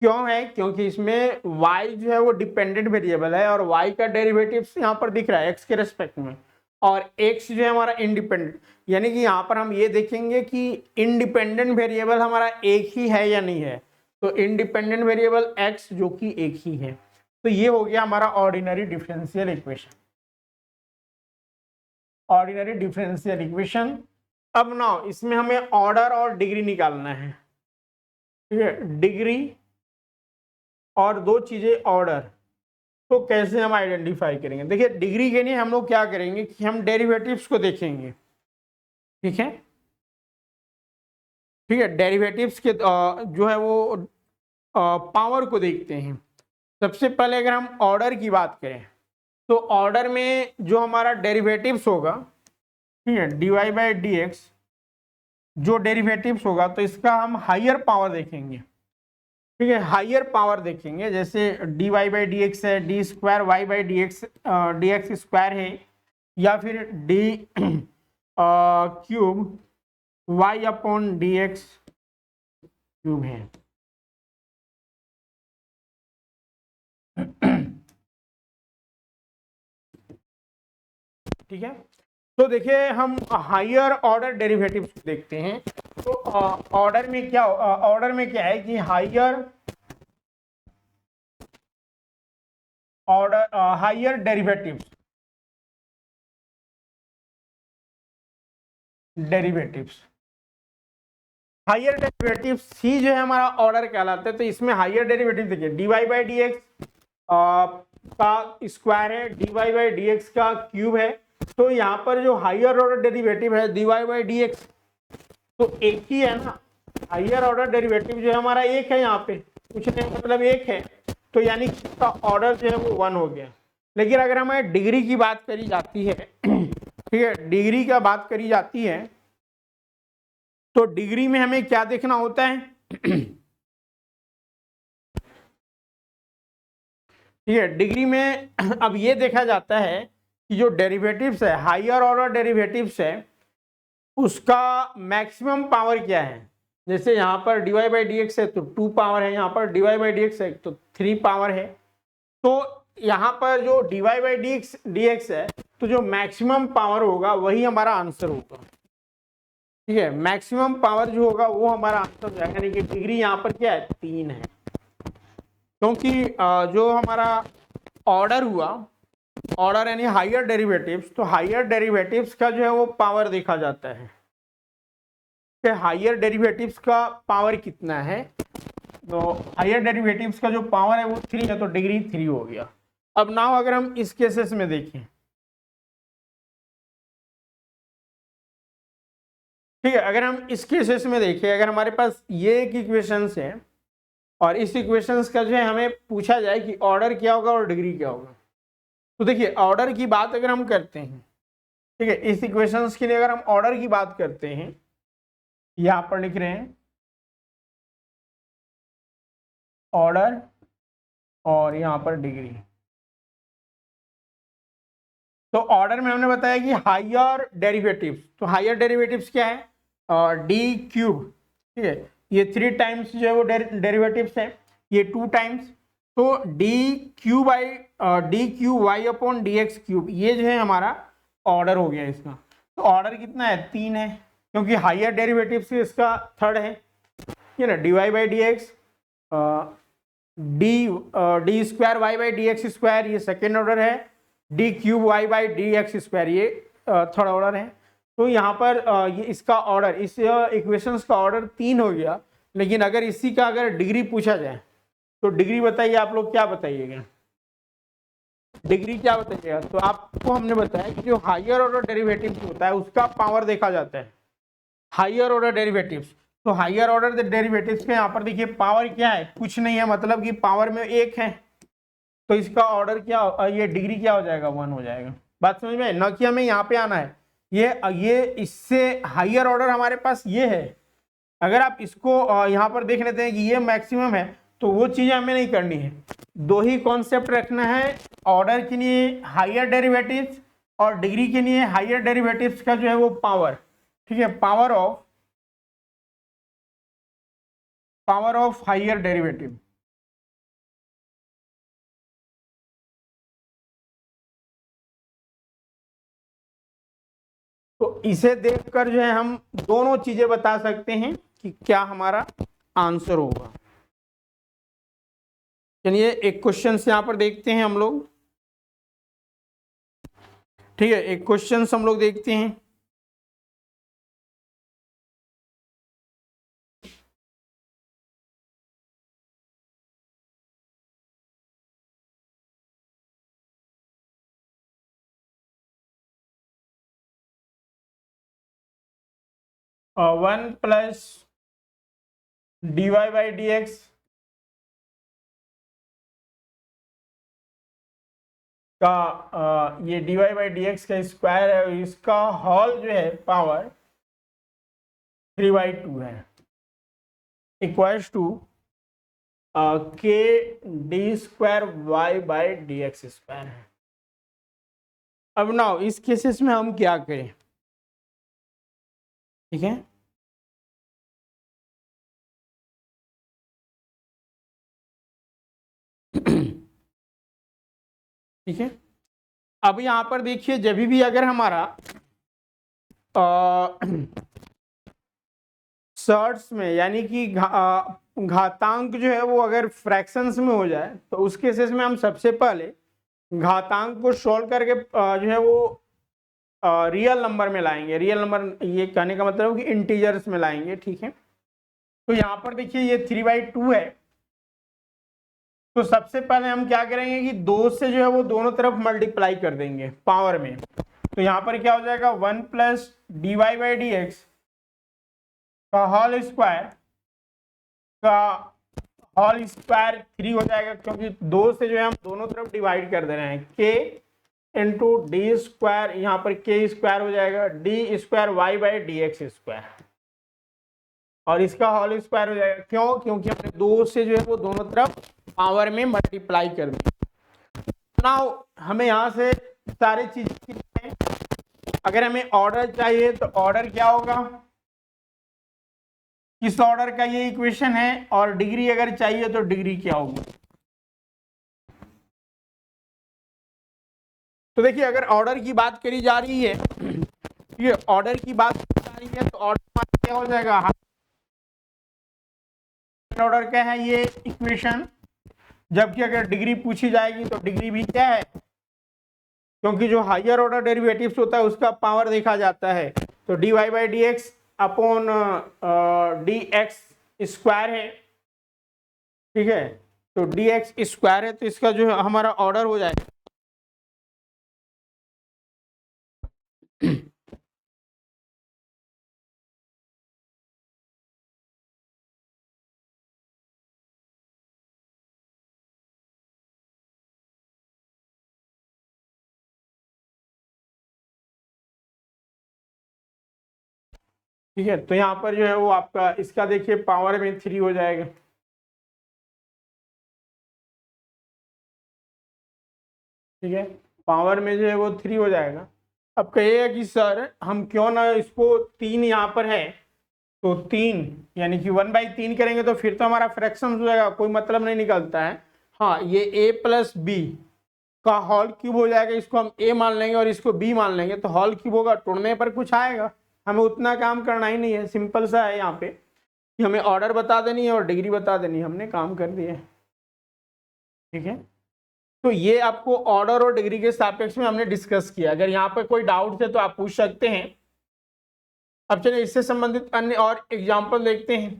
क्यों है? क्योंकि इसमें y जो है वो डिपेंडेंट वेरिएबल है और y का डेरिवेटिव यहाँ पर दिख रहा है x के रेस्पेक्ट में, और x जो है हमारा इंडिपेंडेंट, यानी कि यहाँ पर हम ये देखेंगे कि इंडिपेंडेंट वेरिएबल हमारा एक ही है या नहीं है। तो इंडिपेंडेंट वेरिएबल x जो कि एक ही है। तो ये हो गया हमारा ordinary differential equation, ordinary differential equation. अब ना इसमें हमें ऑर्डर और डिग्री निकालना है। ठीक है, डिग्री और 2 चीजें ऑर्डर, तो कैसे हम आइडेंटिफाई करेंगे? देखिए, डिग्री के लिए हम लोग क्या करेंगे कि हम डेरिवेटिव्स को देखेंगे। ठीक है, ठीक है, डेरिवेटिव्स के जो है वो पावर को देखते हैं। सबसे पहले अगर हम ऑर्डर की बात करें, तो ऑर्डर में जो हमारा डेरिवेटिव्स होगा, ठीक है, dy बाई डी एक्स जो डेरिवेटिव्स होगा, तो इसका हम हायर पावर देखेंगे। ठीक है, हायर पावर देखेंगे। जैसे dy बाई डी एक्स है, d square y by D x square है, या फिर d cube y upon D x cube है। ठीक है, तो देखिए हम हायर ऑर्डर डेरिवेटिव्स देखते हैं। तो ऑर्डर में क्या है कि higher order higher derivatives higher derivatives ही जो है हमारा ऑर्डर कहलाता है। तो इसमें हायर डेरिवेटिव देखिए, dy बाई डी एक्स का स्क्वायर है, dy बाई डी एक्स का क्यूब है। तो यहाँ पर जो हायर ऑर्डर डेरिवेटिव है dy बाई डी एक्स, तो एक ही है ना। हायर ऑर्डर डेरिवेटिव जो है हमारा एक है, यहाँ पे कुछ नहीं, मतलब एक है। तो यानी इसका ऑर्डर जो है वो 1 हो गया। लेकिन अगर हमें डिग्री की बात करी जाती है, ठीक है, डिग्री का बात करी जाती है, तो डिग्री में हमें क्या देखना होता है? ठीक है, डिग्री में अब ये देखा जाता है कि जो डेरिवेटिव्स है, हायर ऑर्डर डेरिवेटिव्स है, उसका मैक्सिमम पावर क्या है। जैसे यहाँ पर dy बाई डी एक्स है तो 2 पावर है, यहाँ पर dy बाई डी एक्स है तो 3 पावर है। तो यहाँ पर जो dy बाई डी एक्स है, तो जो मैक्सिमम पावर होगा वही हमारा आंसर होगा। ठीक है, मैक्सिमम पावर जो होगा वो हमारा आंसर हो जाएगा। यानी कि डिग्री यहाँ पर क्या है? 3 है। क्योंकि जो हमारा ऑर्डर हुआ, ऑर्डर यानी हायर डेरिवेटिव्स, तो हायर डेरिवेटिव्स का जो है वो पावर देखा जाता है कि हायर डेरिवेटिव्स का पावर कितना है। तो हायर डेरिवेटिव्स का जो पावर है वो 3 है, तो डिग्री 3 हो गया। अब नाउ अगर हम इस केसेस में देखें, ठीक है, अगर हम इस केसेस में देखें, अगर हमारे पास ये एक इक्वेशंस है और इस इक्वेशंस का जो है हमें पूछा जाए कि ऑर्डर क्या होगा और डिग्री क्या होगा, तो देखिए ऑर्डर की बात अगर हम करते हैं, ठीक है, इस इक्वेशंस के लिए अगर हम ऑर्डर की बात करते हैं, यहां पर लिख रहे हैं ऑर्डर और यहां पर डिग्री। तो ऑर्डर में हमने बताया कि हायर डेरिवेटिव्स, तो हायर डेरिवेटिव्स क्या है, डी क्यूब, ठीक है, ये 3 टाइम्स जो है वो डेरिवेटिव्स है, ये 2 टाइम्स, तो d q y upon D x cube, ये जो है हमारा ऑर्डर हो गया इसका। तो ऑर्डर कितना है, 3 है, क्योंकि हायर डेरिवेटिव्स इसका थर्ड है, ये ना, d Y by D x, d square y by D x square, ये सेकेंड ऑर्डर है, d cube y by D x square, ये थर्ड ऑर्डर है। तो यहाँ पर ये इसका ऑर्डर, इस इक्वेशंस का ऑर्डर 3 हो गया। लेकिन अगर इसी का अगर डिग्री पूछा जाए तो डिग्री बताइए, आप लोग क्या बताइएगा, डिग्री क्या बताइएगा? तो आपको हमने बताया कि जो हायर ऑर्डर डेरिवेटिव होता है उसका पावर देखा जाता है, हायर ऑर्डर डेरिवेटिव्स। तो हायर ऑर्डर डेरिवेटिव्स के यहाँ पर देखिए पावर क्या है, कुछ नहीं है, मतलब कि पावर में 1 है, तो इसका ऑर्डर क्या, ये डिग्री क्या हो जाएगा, 1 हो जाएगा। बात समझ में, न कि हमें यहाँ पे आना है, ये इससे हायर ऑर्डर हमारे पास ये है। अगर आप इसको यहाँ पर देख लेते हैं कि ये मैक्सिमम है, तो वो चीजें हमें नहीं करनी है। 2 ही कॉन्सेप्ट रखना है, ऑर्डर के लिए हायर डेरिवेटिव्स और डिग्री के लिए हायर डेरिवेटिव्स का जो है वो पावर, ठीक है, पावर ऑफ हायर डेरिवेटिव। तो इसे देखकर जो है हम दोनों चीजें बता सकते हैं कि क्या हमारा आंसर होगा। चलिए एक क्वेश्चन यहां पर देखते हैं हम लोग, ठीक है, एक क्वेश्चन हम लोग देखते हैं। One plus D Y by D x का ये d Y by D x का स्क्वायर है, इसका हॉल जो है पावर 3/2 है, equals to k d square y by D x square है। अब नाउ इस केसेस में हम क्या करें, ठीक है, ठीक है। अब यहां पर देखिए, जब भी अगर हमारा सर्ट्स में यानी कि घातांक जो है वो अगर फ्रैक्शंस में हो जाए, तो उस केसेस में हम सबसे पहले घातांक को सॉल्व करके जो है वो रियल नंबर में लाएंगे। रियल नंबर ये कहने का मतलब कि इंटीजर्स में लाएंगे, ठीक है। तो यहाँ पर देखिए ये 3/2 है, तो सबसे पहले हम क्या करेंगे कि 2 से जो है वो दोनों तरफ मल्टीप्लाई कर देंगे पावर में। तो यहाँ पर क्या हो जाएगा, 1 plus D Y by D x का होल स्क्वायर का होल स्क्वायर 3 हो जाएगा, क्योंकि 2 से जो है हम दोनों तरफ डिवाइड कर दे रहे हैं, के इंटू डी स्क्वायर, यहाँ पर के स्क्वायर हो जाएगा, d square y by D x square, और इसका होल स्क्वायर हो जाएगा। क्यों? क्योंकि हमने 2 से जो है वो दोनों तरफ पावर में मल्टीप्लाई कर दिया। नाउ हमें यहाँ से सारी चीजें, अगर हमें ऑर्डर चाहिए तो ऑर्डर क्या होगा, किस ऑर्डर का ये इक्वेशन है, और डिग्री अगर चाहिए तो डिग्री क्या होगी। तो देखिए अगर ऑर्डर की बात करी जा रही है, ये ऑर्डर की बात करी जा रही है, तो ऑर्डर क्या हो जाएगा, ऑर्डर क्या है ये इक्वेशन, जबकि अगर डिग्री पूछी जाएगी तो डिग्री भी क्या है, क्योंकि जो हायर ऑर्डर डेरिवेटिव्स होता है उसका पावर देखा जाता है। तो d Y by D x upon D x square है, ठीक है, तो डी एक्स स्क्वायर है, तो इसका जो हमारा ऑर्डर हो जाएगा ठीक है, तो यहाँ पर जो है वो आपका इसका देखिए पावर में 3 हो जाएगा। ठीक है, पावर में जो है वो 3 हो जाएगा। अब कहिएगा कि सर हम क्यों ना इसको 3 यहाँ पर है तो 3 यानी कि 1/3 करेंगे तो फिर तो हमारा फ्रैक्शन हो जाएगा, कोई मतलब नहीं निकलता है। हाँ, ये a प्लस बी का होल क्यूब हो जाएगा, इसको हम a मान लेंगे और इसको b मान लेंगे तो होल क्यूब होगा, तोड़ने पर कुछ आएगा, हमें उतना काम करना ही नहीं है, सिंपल सा है। यहाँ पे कि हमें ऑर्डर बता देनी है और डिग्री बता देनी है, हमने काम कर दिया है। ठीक है, तो ये आपको ऑर्डर और डिग्री के सापेक्ष में हमने डिस्कस किया। अगर यहाँ पर कोई डाउट है तो आप पूछ सकते हैं। अब चलिए इससे संबंधित अन्य और एग्जाम्पल देखते हैं।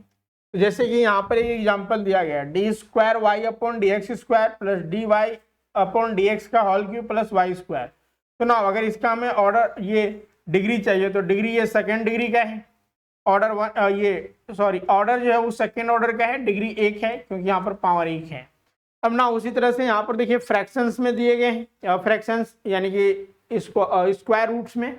तो जैसे कि यहाँ पर एक एग्जाम्पल दिया गया, D square Y upon D x square plus D Y upon D x का whole cube plus Y square. तो ना अगर इसका हमें ऑर्डर ये डिग्री चाहिए तो डिग्री ये सेकेंड डिग्री का है, ऑर्डर वन ये सॉरी ऑर्डर जो है वो सेकेंड ऑर्डर का है, डिग्री 1 है क्योंकि यहाँ पर पावर 1 है। अब ना उसी तरह से यहाँ पर देखिए फ्रैक्शंस में दिए गए हैं, फ्रैक्शंस यानी कि इसको स्क्वायर रूट्स में।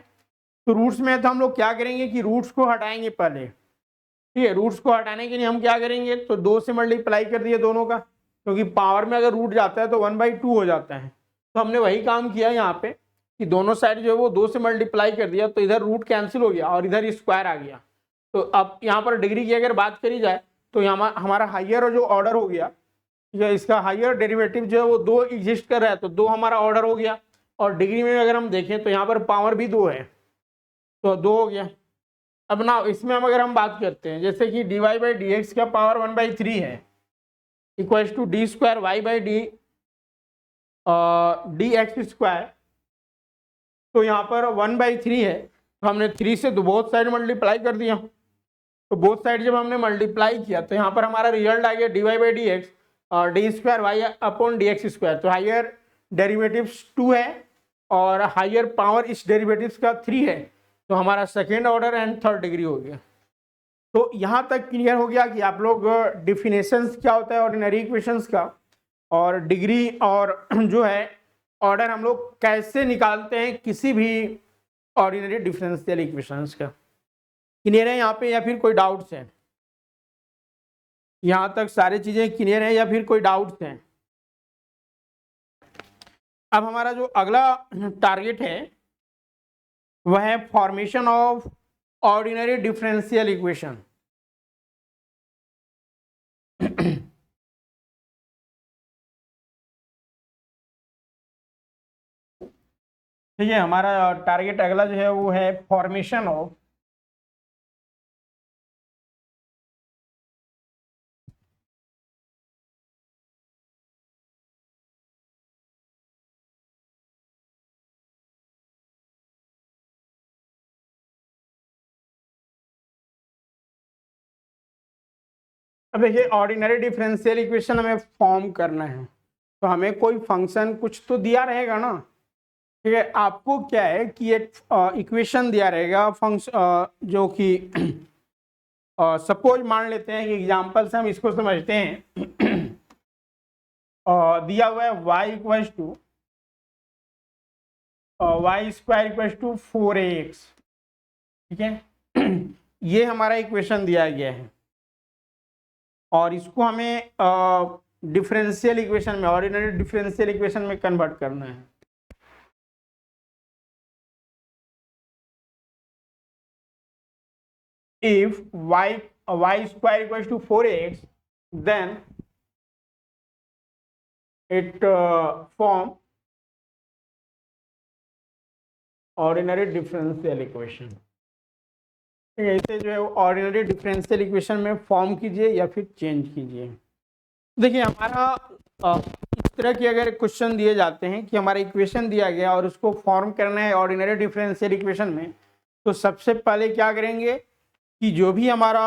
तो रूट्स में तो हम लोग क्या करेंगे कि रूट्स को हटाएंगे पहले। ठीक है, रूट्स को हटाने के लिए हम क्या करेंगे तो 2 से मल्टीप्लाई कर दिए दोनों का, क्योंकि पावर में अगर रूट जाता है तो 1/2 हो जाता है। तो हमने वही काम किया यहाँ पे कि दोनों साइड जो है वो 2 से मल्टीप्लाई कर दिया, तो इधर रूट कैंसिल हो गया और इधर स्क्वायर आ गया। तो अब यहाँ पर डिग्री की अगर बात करी जाए तो यहाँ हमारा हाइयर जो ऑर्डर हो गया या इसका हाइयर डेरिवेटिव जो है वो 2 एग्जिस्ट कर रहा है, तो 2 हमारा ऑर्डर हो गया। और डिग्री में अगर हम देखें तो यहाँ पर पावर भी 2 है तो 2 हो गया। अब ना इसमें अगर हम बात करते हैं जैसे कि dy बाई डी एक्स का पावर 1/3 है equal to d square y by D x square. तो यहाँ पर 1/3 है तो हमने 3 से बोथ साइड मल्टीप्लाई कर दिया। तो बोथ साइड जब हमने मल्टीप्लाई किया तो यहाँ पर हमारा रिजल्ट आ गया dy बाई डी एक्स और d square Y upon D x square. तो हाइयर डेरिवेटिव्स 2 है और हाइयर पावर इस डेरिवेटिव्स का 3 है, तो हमारा second order and third degree हो गया। तो यहाँ तक क्लियर हो गया कि आप लोग डिफिनेशंस क्या होता है ऑर्डिनरी इक्वेशंस का, और डिग्री और जो है ऑर्डर हम लोग कैसे निकालते हैं किसी भी ऑर्डिनरी डिफरेंशियल इक्वेशंस का। क्लियर है यहाँ पे या फिर कोई डाउट्स हैं? यहाँ तक सारी चीजें क्लियर है या फिर कोई डाउट्स हैं? अब हमारा जो अगला टारगेट है वह है formation of ordinary differential equation. ठीक है, हमारा टारगेट अगला जो है वो है फॉर्मेशन ऑफ अब देखिए ऑर्डिनरी डिफरेंशियल इक्वेशन हमें फॉर्म करना है तो हमें कोई फंक्शन कुछ तो दिया रहेगा ना। ठीक है, आपको क्या है कि एक इक्वेशन दिया रहेगा फंक्शन जो कि सपोज मान लेते हैं कि एग्जांपल से हम इसको समझते हैं। दिया हुआ है y equal to y square equal to 4ax। ठीक है, ये हमारा इक्वेशन दिया गया है और इसको हमें डिफरेंशियल इक्वेशन में ऑर्डिनरी डिफरेंशियल इक्वेशन में कन्वर्ट करना है। If y square equals to 4ax, then it form ordinary differential equation। ठीक है, इसे जो है ऑर्डिनरी डिफरेंशियल इक्वेशन में फॉर्म कीजिए या फिर चेंज कीजिए। देखिए हमारा इस तरह के अगर क्वेश्चन दिए जाते हैं कि हमारा इक्वेशन दिया गया और उसको फॉर्म करना है ऑर्डिनरी डिफरेंशियल इक्वेशन में, तो सबसे पहले क्या करेंगे कि जो भी हमारा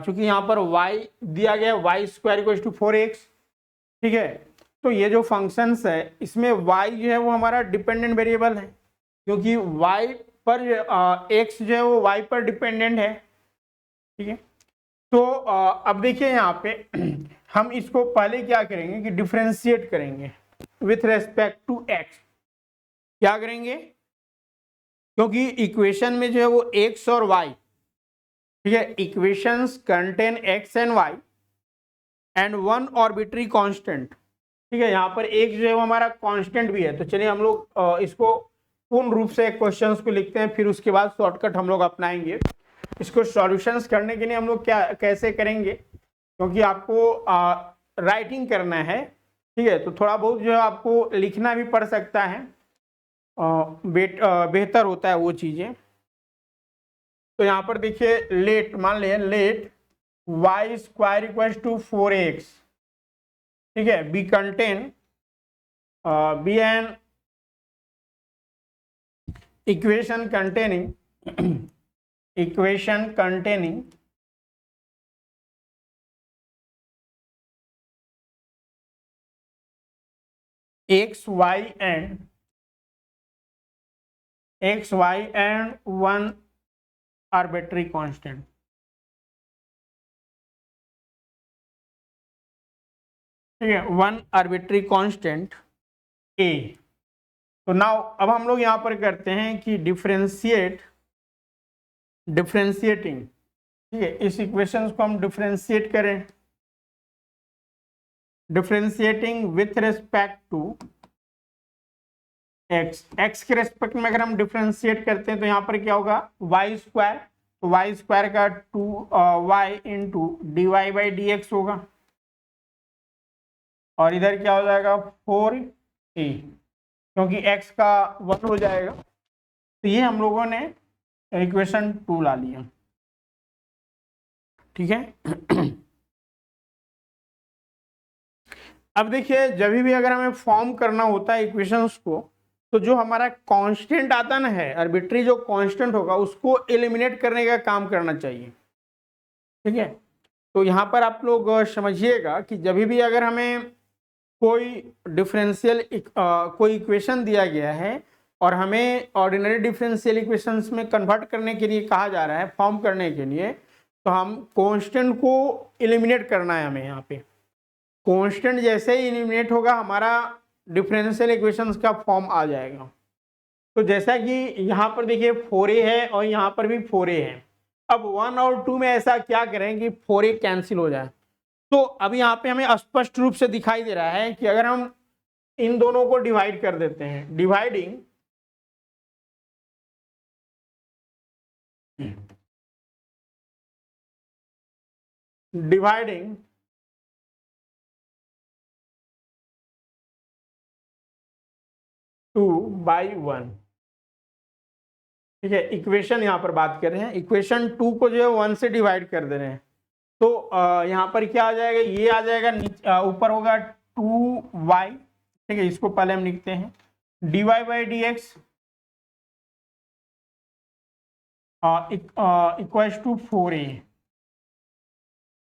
चूंकि यहाँ पर y दिया गया Y square equal to 4x। ठीक है, तो ये जो फंक्शंस है इसमें y जो है वो हमारा डिपेंडेंट वेरिएबल है क्योंकि y पर x जो है वो y पर डिपेंडेंट है। ठीक है, तो अब देखिए यहाँ पे हम इसको पहले क्या करेंगे कि डिफरेंशिएट करेंगे विथ रेस्पेक्ट टू x। क्या करेंगे, क्योंकि इक्वेशन में जो है वो x और y ठीक है, equations contain x and y and one arbitrary constant. ठीक है, यहाँ पर एक जो है वो हमारा कांस्टेंट भी है। तो चलिए हम लोग इसको पूर्ण रूप से क्वेश्चंस को लिखते हैं, फिर उसके बाद शॉर्टकट हम लोग अपनाएंगे। इसको सॉल्यूशंस करने के लिए हम लोग क्या कैसे करेंगे, क्योंकि आपको राइटिंग करना है। ठीक है, तो थोड़ा बहुत जो है आपको लिखना भी पड़ सकता है, बेहतर होता है वो चीज़ें। तो यहाँ पर देखिए लेट, मान लिया let y square equal to 4x, ठीक है, be contain be an equation containing x y and one arbitrary constant। ठीक है, वन आर्बिट्री कांस्टेंट a। तो नाउ अब हम लोग यहां पर करते हैं कि डिफरेंशिएटिंग। ठीक है, इस इक्वेशन को हम डिफरेंशिएट करें, differentiating with respect to x के रेस्पेक्ट में अगर हम डिफरेंशिएट करते हैं तो यहाँ पर क्या होगा, वाई स्क्वायर, तो वाई स्क्वायर का 2y into d Y by D x होगा, और इधर क्या हो जाएगा 4a, क्योंकि x का 1 हो जाएगा। तो ये हम लोगों ने इक्वेशन 2 ला लिया। ठीक है अब देखिए जब भी अगर हमें फॉर्म करना होता है इक्वेशंस को, तो जो हमारा कांस्टेंट आता ना है, आर्बिट्री जो कांस्टेंट होगा उसको एलिमिनेट करने का काम करना चाहिए। ठीक है, तो यहाँ पर आप लोग समझिएगा कि जब भी अगर हमें कोई डिफरेंशियल कोई इक्वेशन दिया गया है और हमें ऑर्डिनरी डिफरेंशियल इक्वेशंस में कन्वर्ट करने के लिए कहा जा रहा है, फॉर्म करने के लिए, तो हम कांस्टेंट को एलिमिनेट करना है हमें। यहाँ पे कांस्टेंट जैसे ही एलिमिनेट होगा हमारा डिफरेंशियल इक्वेशंस का फॉर्म आ जाएगा। तो जैसा कि यहाँ पर देखिए 4a है और यहाँ पर भी 4a है। अब 1 और 2 में ऐसा क्या करें कि 4a कैंसिल हो जाए। तो अब यहाँ पे हमें स्पष्ट रूप से दिखाई दे रहा है कि अगर हम इन दोनों को डिवाइड कर देते हैं, डिवाइडिंग 2/1। ठीक है, इक्वेशन यहाँ पर बात कर रहे हैं, इक्वेशन 2 को जो है 1 से डिवाइड कर दे रहे हैं। तो यहाँ पर क्या आ जाएगा, ये आ जाएगा, ऊपर होगा 2y। ठीक है, इसको पहले हम लिखते हैं dy by D x equals to 4a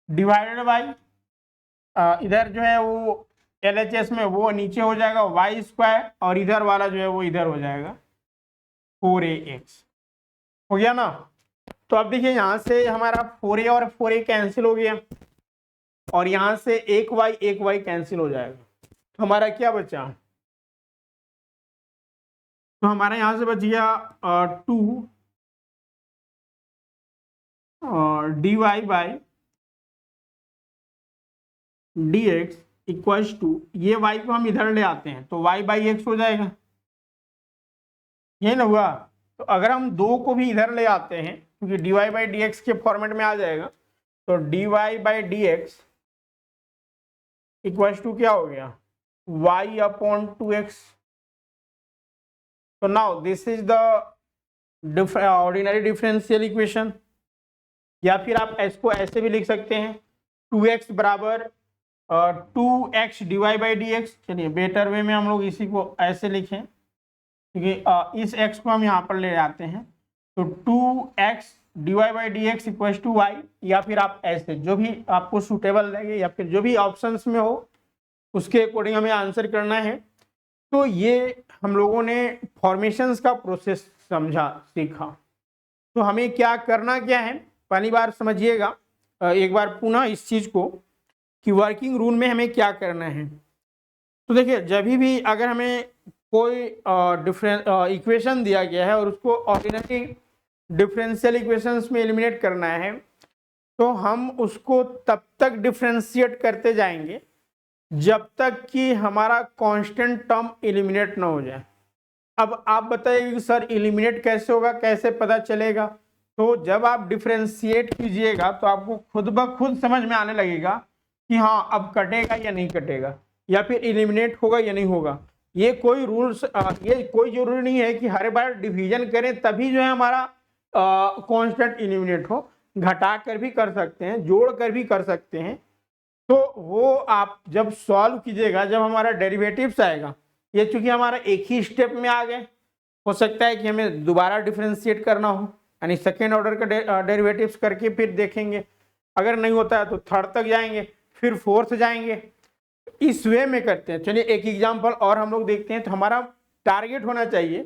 divided by इधर जो है वो LHS में वो नीचे हो जाएगा वाई स्क्वायर, और इधर वाला जो है वो इधर हो जाएगा 4ax। हो गया ना। तो अब देखिए यहाँ से हमारा 4a और 4a कैंसिल हो गया, और यहाँ से एक y कैंसिल हो जाएगा। तो हमारा क्या बचा, तो हमारा यहाँ से बच गया 2 dy by D x equals to, ये y को हम इधर ले आते हैं तो y बाई एक्स हो जाएगा, ये ना हुआ। तो अगर हम 2 को भी इधर ले आते हैं क्योंकि dy बाई डी एक्स के फॉर्मेट में आ जाएगा, तो dy by D x equals to क्या हो गया, y अपॉन 2x। तो now this is the ordinary differential equation, या फिर आप इसको ऐसे भी लिख सकते हैं 2x बराबर 2x dy by D x. चलिए बेटर वे में हम लोग इसी को ऐसे लिखें, क्योंकि इस x को हम यहाँ पर ले आते हैं, तो 2x dy by D x equal to y, या फिर आप ऐसे जो भी आपको सूटेबल लगे या फिर जो भी ऑप्शंस में हो उसके अकॉर्डिंग हमें आंसर करना है। तो ये हम लोगों ने फॉर्मेशंस का प्रोसेस समझा, सीखा। तो हमें क्या करना क्या है, पहली बार समझिएगा एक बार पुनः इस चीज़ को कि वर्किंग रूल में हमें क्या करना है। तो देखिए जब भी अगर हमें कोई डिफरेंट इक्वेशन दिया गया है और उसको ऑर्डिनरी डिफरेंशियल इक्वेशंस में एलिमिनेट करना है तो हम उसको तब तक डिफरेंशिएट करते जाएंगे जब तक कि हमारा कांस्टेंट टर्म एलिमिनेट ना हो जाए। अब आप बताइए कि सर एलिमिनेट कैसे होगा, कैसे पता चलेगा? तो जब आप डिफरेंशिएट कीजिएगा तो आपको खुद ब खुद समझ में आने लगेगा कि हाँ अब कटेगा या नहीं कटेगा, या फिर एलिमिनेट होगा या नहीं होगा। ये कोई रूल्स, ये कोई जरूरी नहीं है कि हर बार डिवीजन करें तभी जो है हमारा कांस्टेंट एलिमिनेट हो। घटा कर भी कर सकते हैं, जोड़ कर भी कर सकते हैं। तो वो आप जब सॉल्व कीजिएगा, जब हमारा डेरिवेटिव्स आएगा, ये चूंकि हमारा एक ही स्टेप में आ गए, हो सकता है कि हमें दोबारा डिफरेंशिएट करना हो, यानी सेकेंड ऑर्डर का डेरिवेटिव्स करके फिर देखेंगे। अगर नहीं होता है तो थर्ड तक जाएंगे, फिर फोर्थ जाएंगे। इस वे में करते हैं। चलिए एक एग्जांपल और हम लोग देखते हैं। तो हमारा टारगेट होना चाहिए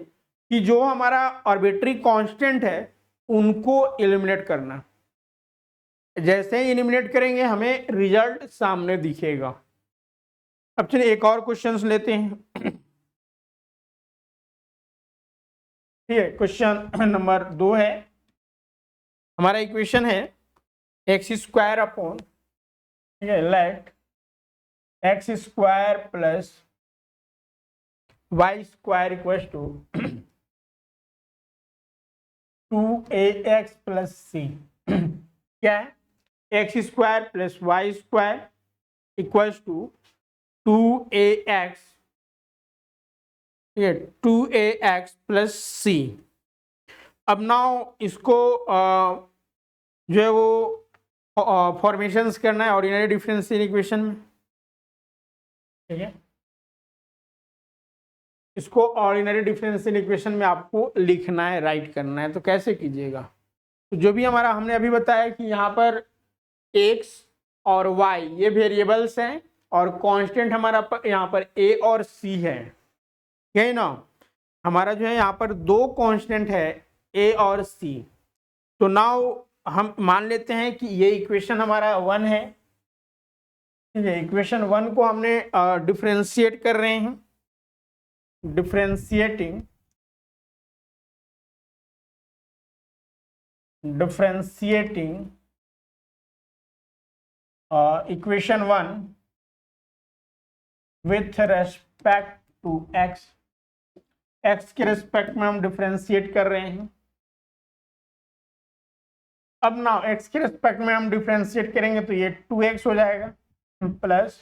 कि जो हमारा आर्बिट्री कांस्टेंट है उनको एलिमिनेट करना। जैसे ही एलिमिनेट करेंगे हमें रिजल्ट सामने दिखेगा। अब चलिए एक और क्वेश्चन लेते हैं। ठीक है, क्वेश्चन नंबर 2 है। हमारा इक्वेशन है एक्स स्क्वायर अपॉन, ठीक है, let X square plus Y square equal to 2ax plus C. क्या है? X square plus Y square equal to 2ax, 2ax plus C. अब नाउ इसको जो है वो फॉर्मेशंस करना है ऑर्डिनरी डिफरेंशियल इक्वेशन में। ठीक है, इसको ऑर्डिनरी डिफरेंशियल इक्वेशन में आपको लिखना है, राइट करना है। तो कैसे कीजिएगा? तो जो भी हमारा हमने अभी बताया कि यहाँ पर x और y ये वेरिएबल्स हैं और कांस्टेंट हमारा यहाँ पर a और c है, यही ना। हमारा जो है यहाँ पर दो कांस्टेंट है a और c। तो नाउ हम मान लेते हैं कि ये इक्वेशन हमारा 1 है। ठीक है, इक्वेशन 1 को हमने डिफरेंशिएट कर रहे हैं। Differentiating equation 1 with respect to x के रेस्पेक्ट में हम डिफरेंशिएट कर रहे हैं। अब ना एक्स के रेस्पेक्ट में हम डिफरेंशिएट करेंगे तो ये 2x हो जाएगा प्लस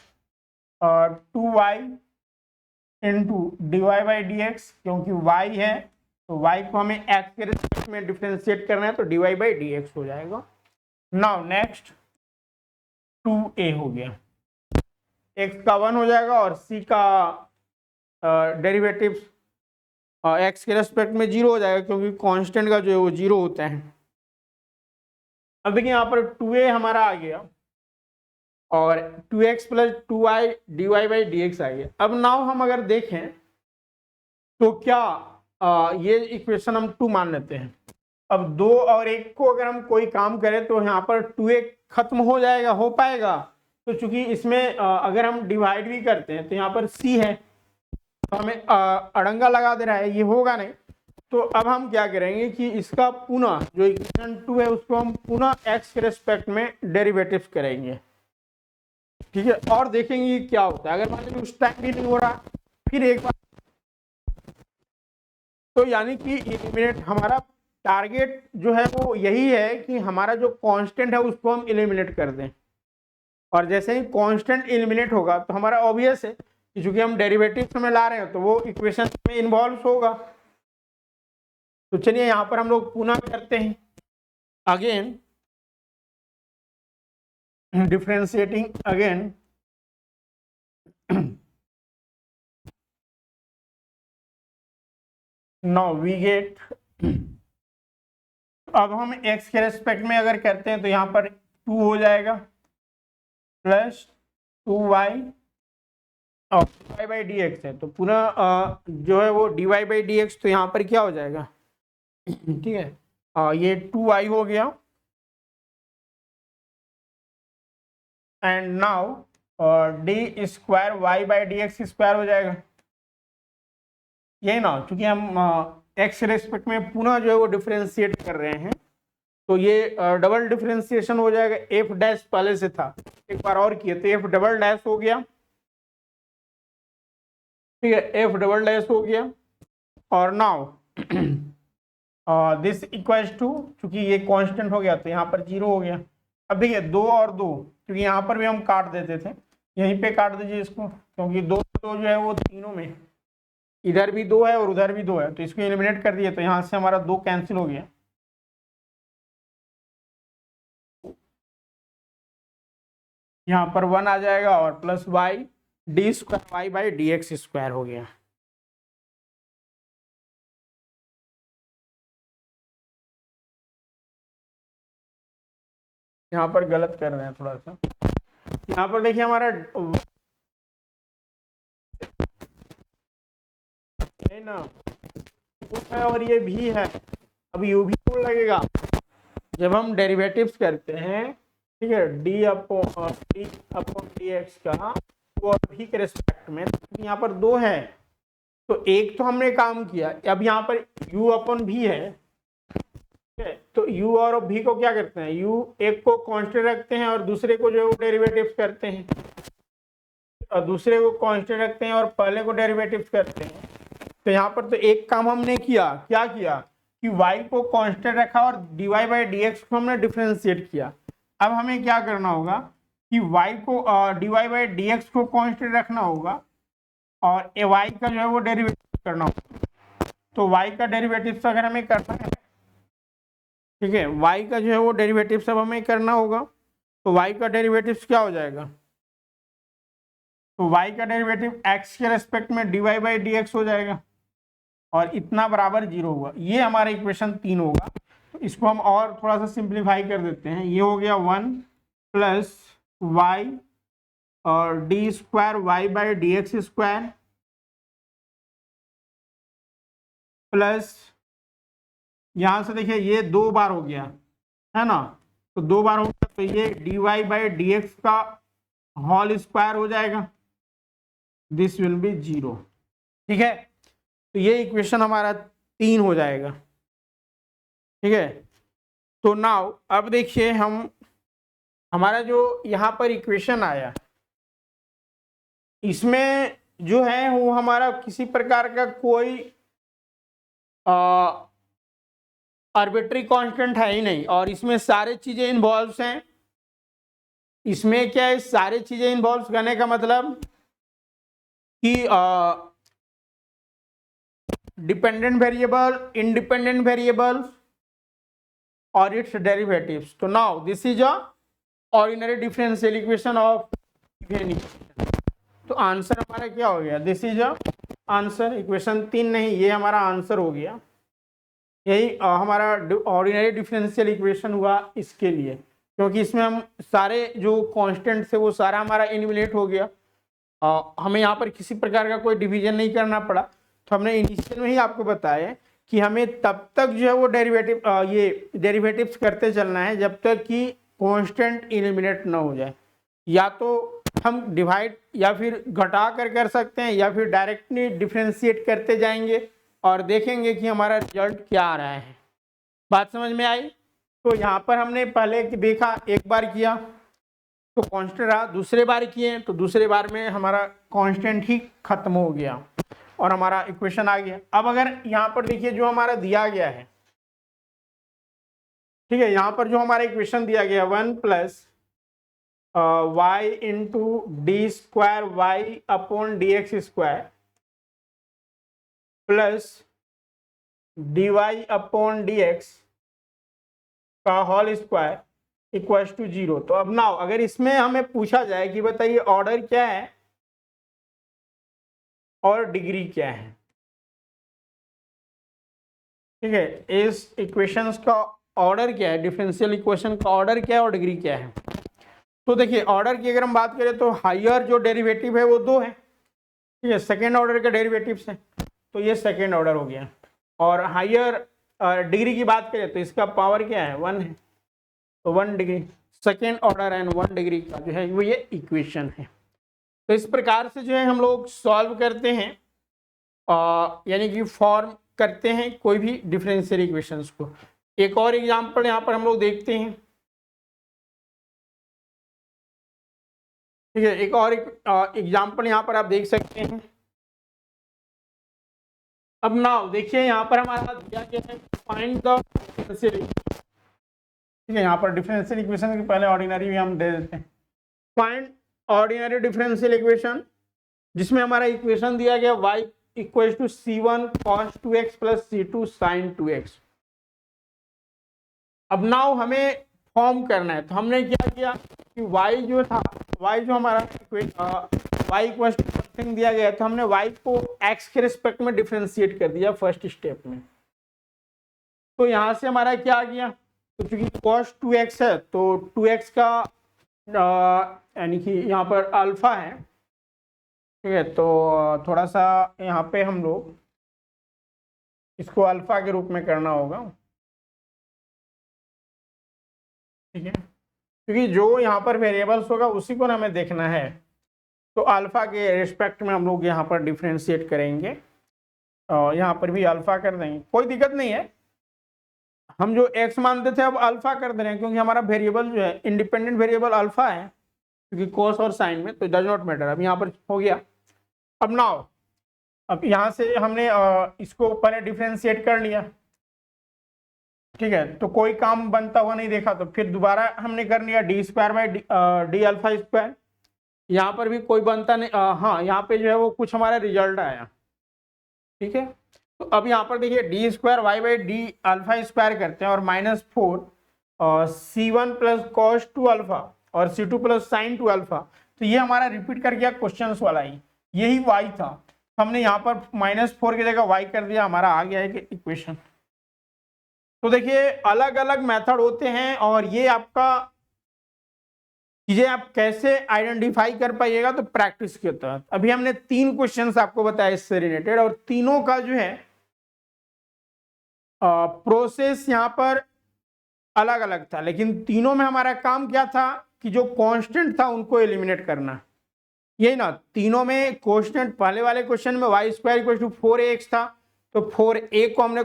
और 2y into d Y by D x, क्योंकि y है तो y को हमें x के रिस्पेक्ट में डिफरेंशिएट करना है तो d Y by D x हो जाएगा। नाउ नेक्स्ट 2a हो गया, x का 1 हो जाएगा और c का डेरिवेटिव x के रेस्पेक्ट में 0 हो जाएगा, क्योंकि कांस्टेंट का जो है वो 0 होता है। अब देखिए यहाँ पर 2a हमारा आ गया और 2x plus 2y D Y by D X आ गया। अब नाउ हम अगर देखें तो क्या ये इक्वेशन हम 2 मान लेते हैं। अब 2 और 1 को अगर हम कोई काम करें तो यहाँ पर 2a खत्म हो जाएगा, हो पाएगा? तो चूंकि इसमें अगर हम डिवाइड भी करते हैं तो यहाँ पर c है तो हमें अड़ंगा लगा दे रहा है, ये होगा नहीं। तो अब हम क्या करेंगे कि इसका पुनः जो इक्वेशन 2 है उसको हम पुनः x के रेस्पेक्ट में डेरिवेटिव करेंगे। ठीक है, और देखेंगे क्या होता है। अगर मान लीजिए उस टाइम भी नहीं हो रहा फिर एक बार, तो यानी कि एलिमिनेट हमारा टारगेट जो है वो यही है कि हमारा जो कांस्टेंट है उसको हम एलिमिनेट कर दें। और जैसे ही कांस्टेंट एलिमिनेट होगा तो हमारा ऑब्वियस है कि चूंकि हम डेरिवेटिव में ला रहे हैं तो वो इक्वेशन में इन्वॉल्व होगा। तो चलिए यहाँ पर हम लोग पुनः करते हैं again differentiating again now we get, अब हम x के रेस्पेक्ट में अगर करते हैं तो यहाँ पर 2 हो जाएगा प्लस 2y और dy बाई डी एक्स है तो पुनः जो है वो dy बाई डी एक्स, तो यहाँ पर क्या हो जाएगा? ठीक है, ये 2y हो गया and now d square y by D x square हो जाएगा, यही ना। चूंकि हम एक्स रेस्पेक्ट में पुनः जो है वो डिफरेंशिएट कर रहे हैं, तो ये डबल डिफरेंशिएशन हो जाएगा। एफ डैश पहले से था, एक बार और किए तो एफ डबल डैश हो गया, ठीक है, एफ डबल डैश हो गया। और नाउ दिस इक्वल्स टू, चूंकि ये कांस्टेंट हो गया तो यहाँ पर 0 हो गया। अब देखिए 2 और 2, क्योंकि यहाँ पर भी हम काट देते थे, यहीं पे काट दीजिए इसको, क्योंकि 2 जो है वो तीनों में, इधर भी 2 है और उधर भी 2 है, तो इसको एलिमिनेट कर दिए तो यहाँ से हमारा 2 कैंसिल हो गया। यहाँ पर 1 आ जाएगा और plus y d square y by D x square हो गया। यहाँ पर गलत कर रहे हैं थोड़ा सा, यहाँ पर देखिए हमारा है ना है और ये भी है। अब यू भी क्यों लगेगा, जब हम डेरिवेटिव्स करते हैं, ठीक है, डी अपॉन डी एक्स का वो भी के रिस्पेक्ट में, तो यहाँ पर 2 है तो एक तो हमने काम किया। अब यहाँ पर u अपॉन भी है, ठीक है, तो u और v को क्या करते हैं, u एक को कांस्टेंट रखते हैं और दूसरे को जो है वो डेरिवेटिव्स करते हैं, और दूसरे को कांस्टेंट रखते हैं और पहले को डेरिवेटिव्स करते हैं। तो यहाँ पर तो एक काम हमने किया, क्या किया कि y को कांस्टेंट रखा और dy बाई dx को हमने डिफरेंशिएट किया। अब हमें क्या करना होगा कि y को dy बाई dx को कांस्टेंट रखना होगा और y का जो है वो डेरिवेटिव करना होगा। तो y का डेरिवेटिव अगर हमें करना है, ठीक है, y का जो है वो डेरिवेटिव सब हमें करना होगा, तो y का डेरिवेटिव क्या हो जाएगा, तो y का डेरिवेटिव x के रेस्पेक्ट में dy बाई dx हो जाएगा और इतना बराबर 0 होगा। ये हमारा इक्वेशन 3 होगा। तो इसको हम और थोड़ा सा सिंप्लीफाई कर देते हैं। ये हो गया 1 प्लस वाई और d square y by D x square plus, यहाँ से देखिए ये 2 बार हो गया है ना, तो 2 बार हो गया तो ये d Y by D x का होल स्क्वायर हो जाएगा, दिस विल बी 0, ठीक है। तो ये इक्वेशन हमारा 3 हो जाएगा, ठीक है। तो नाउ अब देखिए हम, हमारा जो यहाँ पर इक्वेशन आया, इसमें जो है वो हमारा किसी प्रकार का कोई आर्बिट्री कांस्टेंट है ही नहीं, और इसमें सारे चीजें इन्वॉल्व हैं। इसमें क्या है, सारे चीजें इन्वॉल्व करने का मतलब कि डिपेंडेंट वेरिएबल, इंडिपेंडेंट वेरिएबल और इट्स डेरिवेटिव्स। तो now this is a ordinary differential equation of given equation. तो आंसर हमारा क्या हो गया, this is a answer. Equation 3 नहीं, ये हमारा आंसर हो गया। यही हमारा ऑर्डिनरी डिफरेंशियल इक्वेशन हुआ इसके लिए, क्योंकि इसमें हम सारे जो कांस्टेंट थे वो सारा हमारा एलिमिनेट हो गया। हमें यहाँ पर किसी प्रकार का कोई डिवीजन नहीं करना पड़ा। तो हमने इनिशियल में ही आपको बताया कि हमें तब तक जो है वो ये डेरिवेटिव्स करते चलना है जब तक कि कांस्टेंट एलिमिनेट ना हो जाए। या तो हम डिवाइड या फिर घटा कर सकते हैं, या फिर डायरेक्टली डिफरेंशिएट करते जाएंगे और देखेंगे कि हमारा रिजल्ट क्या आ रहा है। बात समझ में आई? तो यहाँ पर हमने पहले देखा, एक बार किया तो कांस्टेंट रहा, दूसरे बार किए तो दूसरे बार में हमारा कांस्टेंट ही खत्म हो गया और हमारा इक्वेशन आ गया। अब अगर यहाँ पर देखिए जो हमारा दिया गया है, ठीक है, यहाँ पर जो हमारा इक्वेशन दिया गया 1 plus y into d square Y upon D x square plus D Y upon D x का होल स्क्वायर इक्वल टू 0। तो अब नाउ अगर इसमें हमें पूछा जाए कि बताइए ऑर्डर क्या है और डिग्री क्या है, ठीक है, इस इक्वेशंस का ऑर्डर क्या है, डिफरेंशियल इक्वेशन का ऑर्डर क्या है और डिग्री क्या है। तो देखिए ऑर्डर की अगर हम बात करें तो हायर जो डेरिवेटिव है वो 2 है, ठीक है, सेकेंड ऑर्डर के डेरिवेटिव्स है, तो ये सेकेंड ऑर्डर हो गया। और हायर डिग्री की बात करें तो इसका पावर क्या है, 1 है, तो 1 degree, second order and 1 degree का जो है वो ये इक्वेशन है। तो इस प्रकार से जो है हम लोग सॉल्व करते हैं, यानी कि फॉर्म करते हैं कोई भी डिफरेंशियल इक्वेशंस को। एक और एग्जांपल यहाँ पर हम लोग देखते हैं, ठीक है। एक और एग्जांपल यहाँ पर आप देख सकते हैं। अब नाउ देखिए यहाँ पर हमारा दिया गया है फाइंड द डिफरेंशियल, ठीक है। यहाँ पर डिफरेंशियल इक्वेशन के पहले ऑर्डिनरी भी हम दे देते हैं। फाइंड ऑर्डिनरी डिफरेंशियल इक्वेशन, जिसमें हमारा इक्वेशन दिया गया y equal to c1 cos 2x plus c2 sin 2x। अब नाउ हमें फॉर्म करना है, तो हमने क्या किया कि y जो था, y जो हमारा y इक्वल टू समथिंग दिया गया, तो हमने y को x के रिस्पेक्ट में डिफरेंशिएट कर दिया फर्स्ट स्टेप में। तो यहाँ से हमारा क्या आ गया, तो चूंकि cos 2x है तो 2x का यानी कि यहाँ पर अल्फा है, ठीक है। तो थोड़ा सा यहाँ पे हम लोग इसको अल्फा के रूप में करना होगा, ठीक है, क्योंकि जो यहाँ पर वेरिएबल्स होगा उसी को हमें देखना है। तो अल्फा के रिस्पेक्ट में हम लोग यहाँ पर डिफरेंशिएट करेंगे, और यहाँ पर भी अल्फा कर देंगे, कोई दिक्कत नहीं है। हम जो x मानते थे अब अल्फा कर दे रहे हैं, क्योंकि हमारा वेरिएबल जो है इंडिपेंडेंट वेरिएबल अल्फा है, क्योंकि कोस और साइन में, तो डज नॉट मैटर। अब यहाँ पर हो गया। अब नाउ अब यहाँ से हमने इसको पहले डिफरेंशिएट कर लिया, ठीक है। तो कोई काम बनता हुआ नहीं देखा, तो फिर दोबारा हमने कर लिया D square by d alpha square. यहाँ पर भी कोई बनता नहीं, हाँ यहाँ पे जो है वो कुछ हमारा रिजल्ट आया, ठीक है। तो अब यहाँ पर देखिए d square y by d alpha square करते हैं, और -4 c1 प्लस कॉस 2 अल्फा और c2 प्लस साइन 2 अल्फा। तो ये हमारा रिपीट कर गया क्वेश्चन वाला ही, यही y था। हमने यहाँ पर -4 की जगह y कर दिया, हमारा आ गया है इक्वेशन। तो देखिए अलग अलग मेथड होते हैं, और ये आपका चीजें आप कैसे आइडेंटिफाई कर पाइएगा, तो प्रैक्टिस के तहत। अभी हमने 3 क्वेश्चंस आपको बताया इससे रिलेटेड, और तीनों का जो है प्रोसेस यहाँ पर अलग अलग था, लेकिन तीनों में हमारा काम क्या था कि जो कांस्टेंट था उनको एलिमिनेट करना, यही ना। तीनों में कांस्टेंट, पहले वाले क्वेश्चन में y square equal to 4ax था, तो 4a को हमने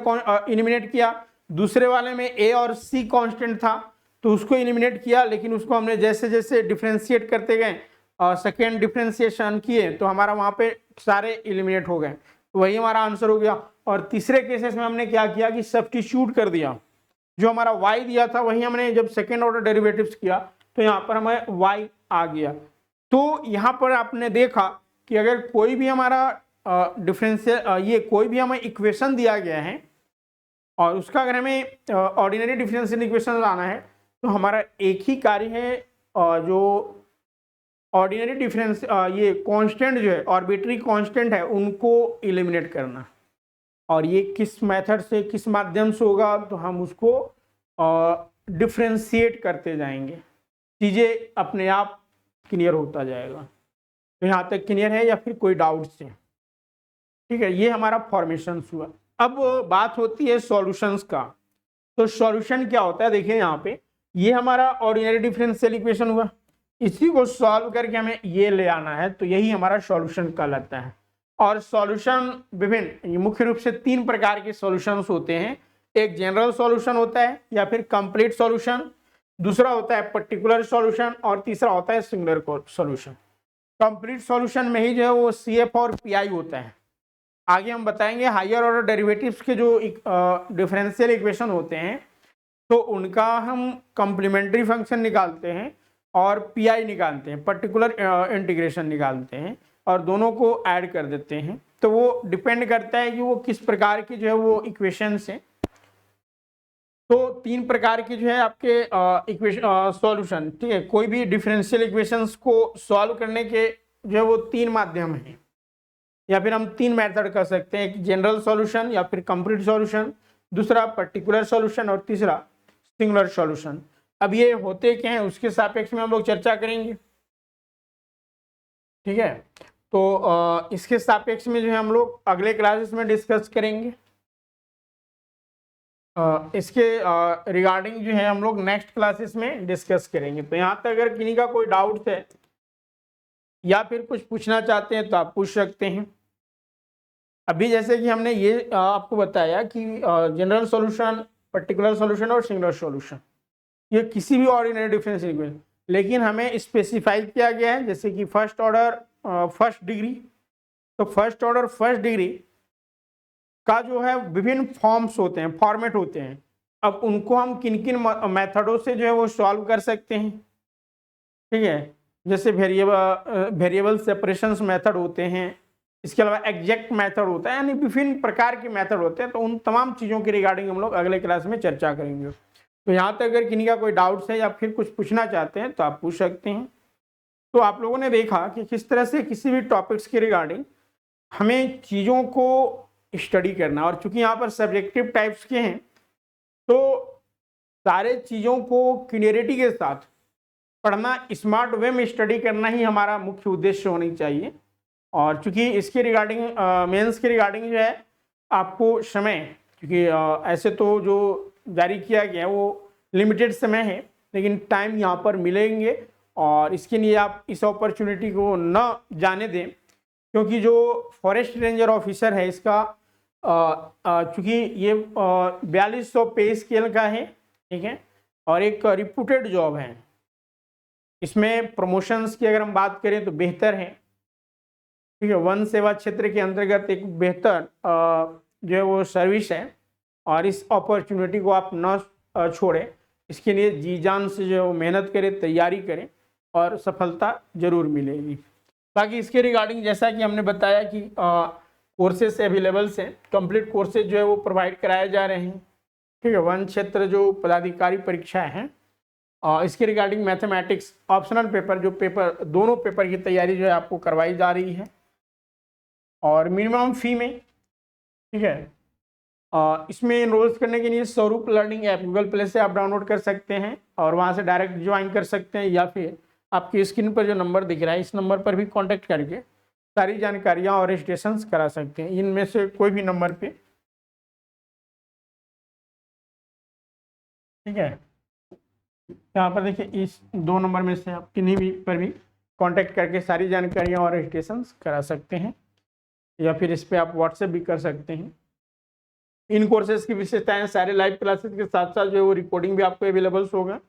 एलिमिनेट किया। दूसरे वाले में a और c कांस्टेंट था, तो उसको एलिमिनेट किया, लेकिन उसको हमने जैसे जैसे डिफरेंशिएट करते गए, सेकेंड डिफरेंशिएशन किए, तो हमारा वहाँ पे सारे एलिमिनेट हो गए, वही हमारा आंसर हो गया। और तीसरे केसेस में हमने क्या किया कि सब्स्टिट्यूट कर दिया, जो हमारा y दिया था वही हमने जब सेकेंड ऑर्डर डेरिवेटिव्स किया, तो यहाँ पर हमें y आ गया। तो यहाँ पर आपने देखा कि अगर कोई भी हमारा डिफरेंशियल ये कोई भी हमें इक्वेशन दिया गया है, और उसका अगर हमें ऑर्डिनरी डिफरेंशियल इक्वेशन लाना है, तो हमारा एक ही कार्य है, जो ऑर्डिनरी डिफरेंस ये कांस्टेंट जो है आर्बिट्री कांस्टेंट है उनको एलिमिनेट करना। और ये किस मेथड से, किस माध्यम से होगा, तो हम उसको डिफरेंशिएट करते जाएंगे, चीज़ें अपने आप क्लियर होता जाएगा। तो यहाँ तक क्लियर है या फिर कोई डाउट्स है? ठीक है, ये हमारा फॉर्मेशन हुआ। अब बात होती है सॉल्यूशंस का। तो सॉल्यूशन क्या होता है, देखिए यहाँ पे ये हमारा ऑर्डिनरी डिफरेंशियल इक्वेशन हुआ, इसी को सॉल्व करके हमें ये ले आना है, तो यही हमारा सॉल्यूशन कहलाता है। और सॉल्यूशन विभिन्न, मुख्य रूप से 3 प्रकार के सॉल्यूशंस होते हैं। एक जनरल सॉल्यूशन होता है, या फिर कंप्लीट सॉल्यूशन, दूसरा होता है पर्टिकुलर सॉल्यूशन, और तीसरा होता है सिंगुलर सॉल्यूशन। कंप्लीट सॉल्यूशन में ही जो है वो CF और PI होता है। आगे हम बताएंगे हायर ऑर्डर डेरिवेटिव्स के जो डिफरेंशियल इक्वेशन होते हैं, तो उनका हम कॉम्प्लीमेंट्री फंक्शन निकालते हैं और PI निकालते हैं, पर्टिकुलर इंटीग्रेशन निकालते हैं, और दोनों को ऐड कर देते हैं। तो वो डिपेंड करता है कि वो किस प्रकार की जो है वो इक्वेशंस हैं। तो 3 प्रकार की जो है आपके इक्वेशन सॉल्यूशन, ठीक है। कोई भी डिफरेंशियल इक्वेशंस को सॉल्व करने के जो है वो 3 माध्यम हैं, या फिर हम 3 मेथड कर सकते हैं, एक जनरल सॉल्यूशन, या फिर कंप्लीट सॉल्यूशन, दूसरा पर्टिकुलर सॉल्यूशन, और तीसरा सिंगुलर सॉल्यूशन। अब ये होते क्या हैं उसके सापेक्ष में हम लोग चर्चा करेंगे, ठीक है। तो इसके सापेक्ष में जो है हम लोग अगले क्लासेस में डिस्कस करेंगे। इसके रिगार्डिंग जो है हम लोग नेक्स्ट क्लासेस में डिस्कस करेंगे। तो यहाँ तक अगर किन्हीं का कोई डाउट है या फिर कुछ पूछना चाहते हैं तो आप पूछ सकते हैं। अभी जैसे कि हमने ये आपको बताया कि जनरल सॉल्यूशन, पर्टिकुलर सॉल्यूशन और सिंगुलर सॉल्यूशन, ये किसी भी ऑर्डिनरी डिफरेंशियल इक्वेशन, लेकिन हमें स्पेसिफाई किया गया है जैसे कि फर्स्ट ऑर्डर फर्स्ट डिग्री। तो फर्स्ट ऑर्डर फर्स्ट डिग्री का जो है विभिन्न फॉर्म्स होते हैं, फॉर्मेट होते हैं। अब उनको हम किन किन मेथडों से जो है वो सॉल्व कर सकते हैं, ठीक है। जैसे वेरिएबल सेपरेशंस मेथड होते हैं, इसके अलावा एग्जैक्ट मेथड होता है, यानी विभिन्न प्रकार के मेथड होते हैं। तो उन तमाम चीज़ों के रिगार्डिंग हम लोग अगले क्लास में चर्चा करेंगे। तो यहाँ तक अगर किन्हीं का कोई डाउट्स है या फिर कुछ पूछना चाहते हैं तो आप पूछ सकते हैं। तो आप लोगों ने देखा कि किस तरह से किसी भी टॉपिक्स के रिगार्डिंग हमें चीज़ों को स्टडी करना, और चूंकि यहाँ पर सब्जेक्टिव टाइप्स के हैं तो सारे चीज़ों को क्लियरिटी के साथ पढ़ना, स्मार्ट वे में स्टडी करना ही हमारा मुख्य उद्देश्य होनी चाहिए। और चूंकि इसके रिगार्डिंग मेंस के रिगार्डिंग जो है आपको समय, क्योंकि ऐसे तो जो जारी किया गया है वो लिमिटेड समय है, लेकिन टाइम यहाँ पर मिलेंगे और इसके लिए आप इस अपॉर्चुनिटी को न जाने दें, क्योंकि जो फॉरेस्ट रेंजर ऑफिसर है इसका चूँकि ये 4200 पे स्केल का है, ठीक है, और एक रिप्यूटेड जॉब है। इसमें प्रमोशंस की अगर हम बात करें तो बेहतर है, ठीक है। वन सेवा क्षेत्र के अंतर्गत एक बेहतर जो है वो सर्विस है, और इस अपॉर्चुनिटी को आप न छोड़ें। इसके लिए जी जान से जो है वो मेहनत करें, तैयारी करें और सफलता जरूर मिलेगी। बाकी इसके रिगार्डिंग जैसा कि हमने बताया कि कोर्सेस अवेलेबल्स हैं, कंप्लीट कोर्सेज जो है वो प्रोवाइड कराए जा रहे हैं, ठीक है। वन क्षेत्र जो पदाधिकारी परीक्षा है इसके रिगार्डिंग मैथमेटिक्स ऑप्शनल पेपर, जो पेपर दोनों पेपर की तैयारी जो है आपको करवाई जा रही है, और मिनिमम फी में, ठीक है। इसमें इनरोल्स करने के लिए स्वरूप लर्निंग ऐप गूगल प्ले से आप डाउनलोड कर सकते हैं और वहाँ से डायरेक्ट ज्वाइन कर सकते हैं, या फिर आपकी स्क्रीन पर जो नंबर दिख रहा है इस नंबर पर भी कांटेक्ट करके सारी जानकारियाँ और रजिस्ट्रेशन करा सकते हैं, इनमें से कोई भी नंबर पे, ठीक है। यहाँ पर देखिए इस 2 नंबर में से आप किन्हीं भी पर भी कांटेक्ट करके सारी जानकारियाँ और रजिस्ट्रेशन करा सकते हैं, या फिर इस पर आप व्हाट्सएप भी कर सकते हैं। इन कोर्सेज की विशेषताएं, सारे लाइव क्लासेस के साथ साथ जो है वो रिकॉर्डिंग भी आपको अवेलेबल्स होगा,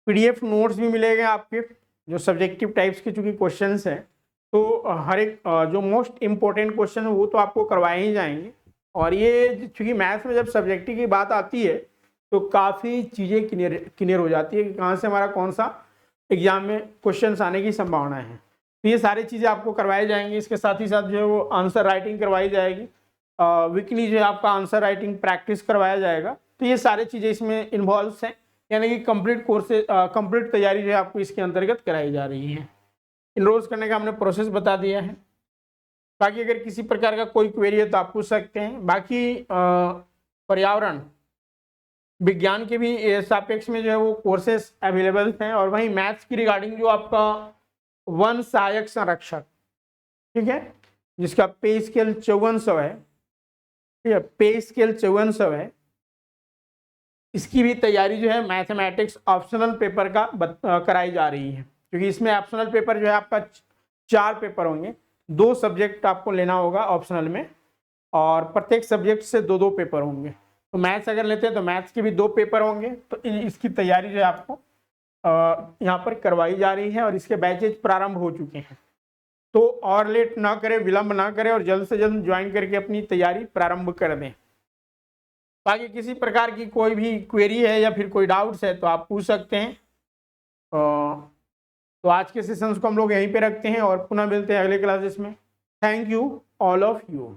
PDF नोट्स भी मिलेंगे आपके, जो सब्जेक्टिव टाइप्स के चूँकि क्वेश्चंस हैं तो हर एक जो मोस्ट इम्पोर्टेंट क्वेश्चन है वो तो आपको करवाए ही जाएंगे। और ये चूँकि मैथ्स में जब सब्जेक्टिव की बात आती है तो काफ़ी चीज़ें क्लियर हो जाती है कि कहाँ से हमारा कौन सा एग्जाम में क्वेश्चंस आने की संभावना है। तो ये सारी चीज़ें आपको करवाई जाएंगी। इसके साथ ही साथ जो है वो आंसर राइटिंग करवाई जाएगी, वीकली जो है आपका आंसर राइटिंग प्रैक्टिस करवाया जाएगा। तो ये सारी चीज़ें इसमें इन्वॉल्व हैं, यानी कि कंप्लीट कोर्सेज कंप्लीट तैयारी जो है आपको इसके अंतर्गत कराई जा रही है। इनरोल्स करने का हमने प्रोसेस बता दिया है। बाकी अगर किसी प्रकार का कोई क्वेरी है तो आप पूछ सकते हैं। बाकी पर्यावरण विज्ञान के भी सापेक्ष में जो है वो कोर्सेस अवेलेबल हैं, और वहीं मैथ्स की रिगार्डिंग जो आपका वन सहायक संरक्षक, ठीक है, जिसका पे स्केल 5400 है, ठीक है, पे स्केल 5400 है, इसकी भी तैयारी जो है मैथमेटिक्स ऑप्शनल पेपर का कराई जा रही है। क्योंकि इसमें ऑप्शनल पेपर जो है आपका 4 पेपर होंगे, 2 सब्जेक्ट आपको लेना होगा ऑप्शनल में, और प्रत्येक सब्जेक्ट से 2-2 पेपर होंगे। तो मैथ्स अगर लेते हैं तो मैथ्स के भी 2 पेपर होंगे। तो इसकी तैयारी जो है आपको यहाँ पर करवाई जा रही है, और इसके बैचेज प्रारंभ हो चुके हैं। तो और लेट ना करें, विलंब ना करें, और जल्द से जल्द ज्वाइन करके अपनी तैयारी प्रारंभ कर दें। बाकी किसी प्रकार की कोई भी क्वेरी है या फिर कोई डाउट्स है तो आप पूछ सकते हैं। तो आज के सेशंस को हम लोग यहीं पे रखते हैं और पुनः मिलते हैं अगले क्लासेस में। Thank you all of you.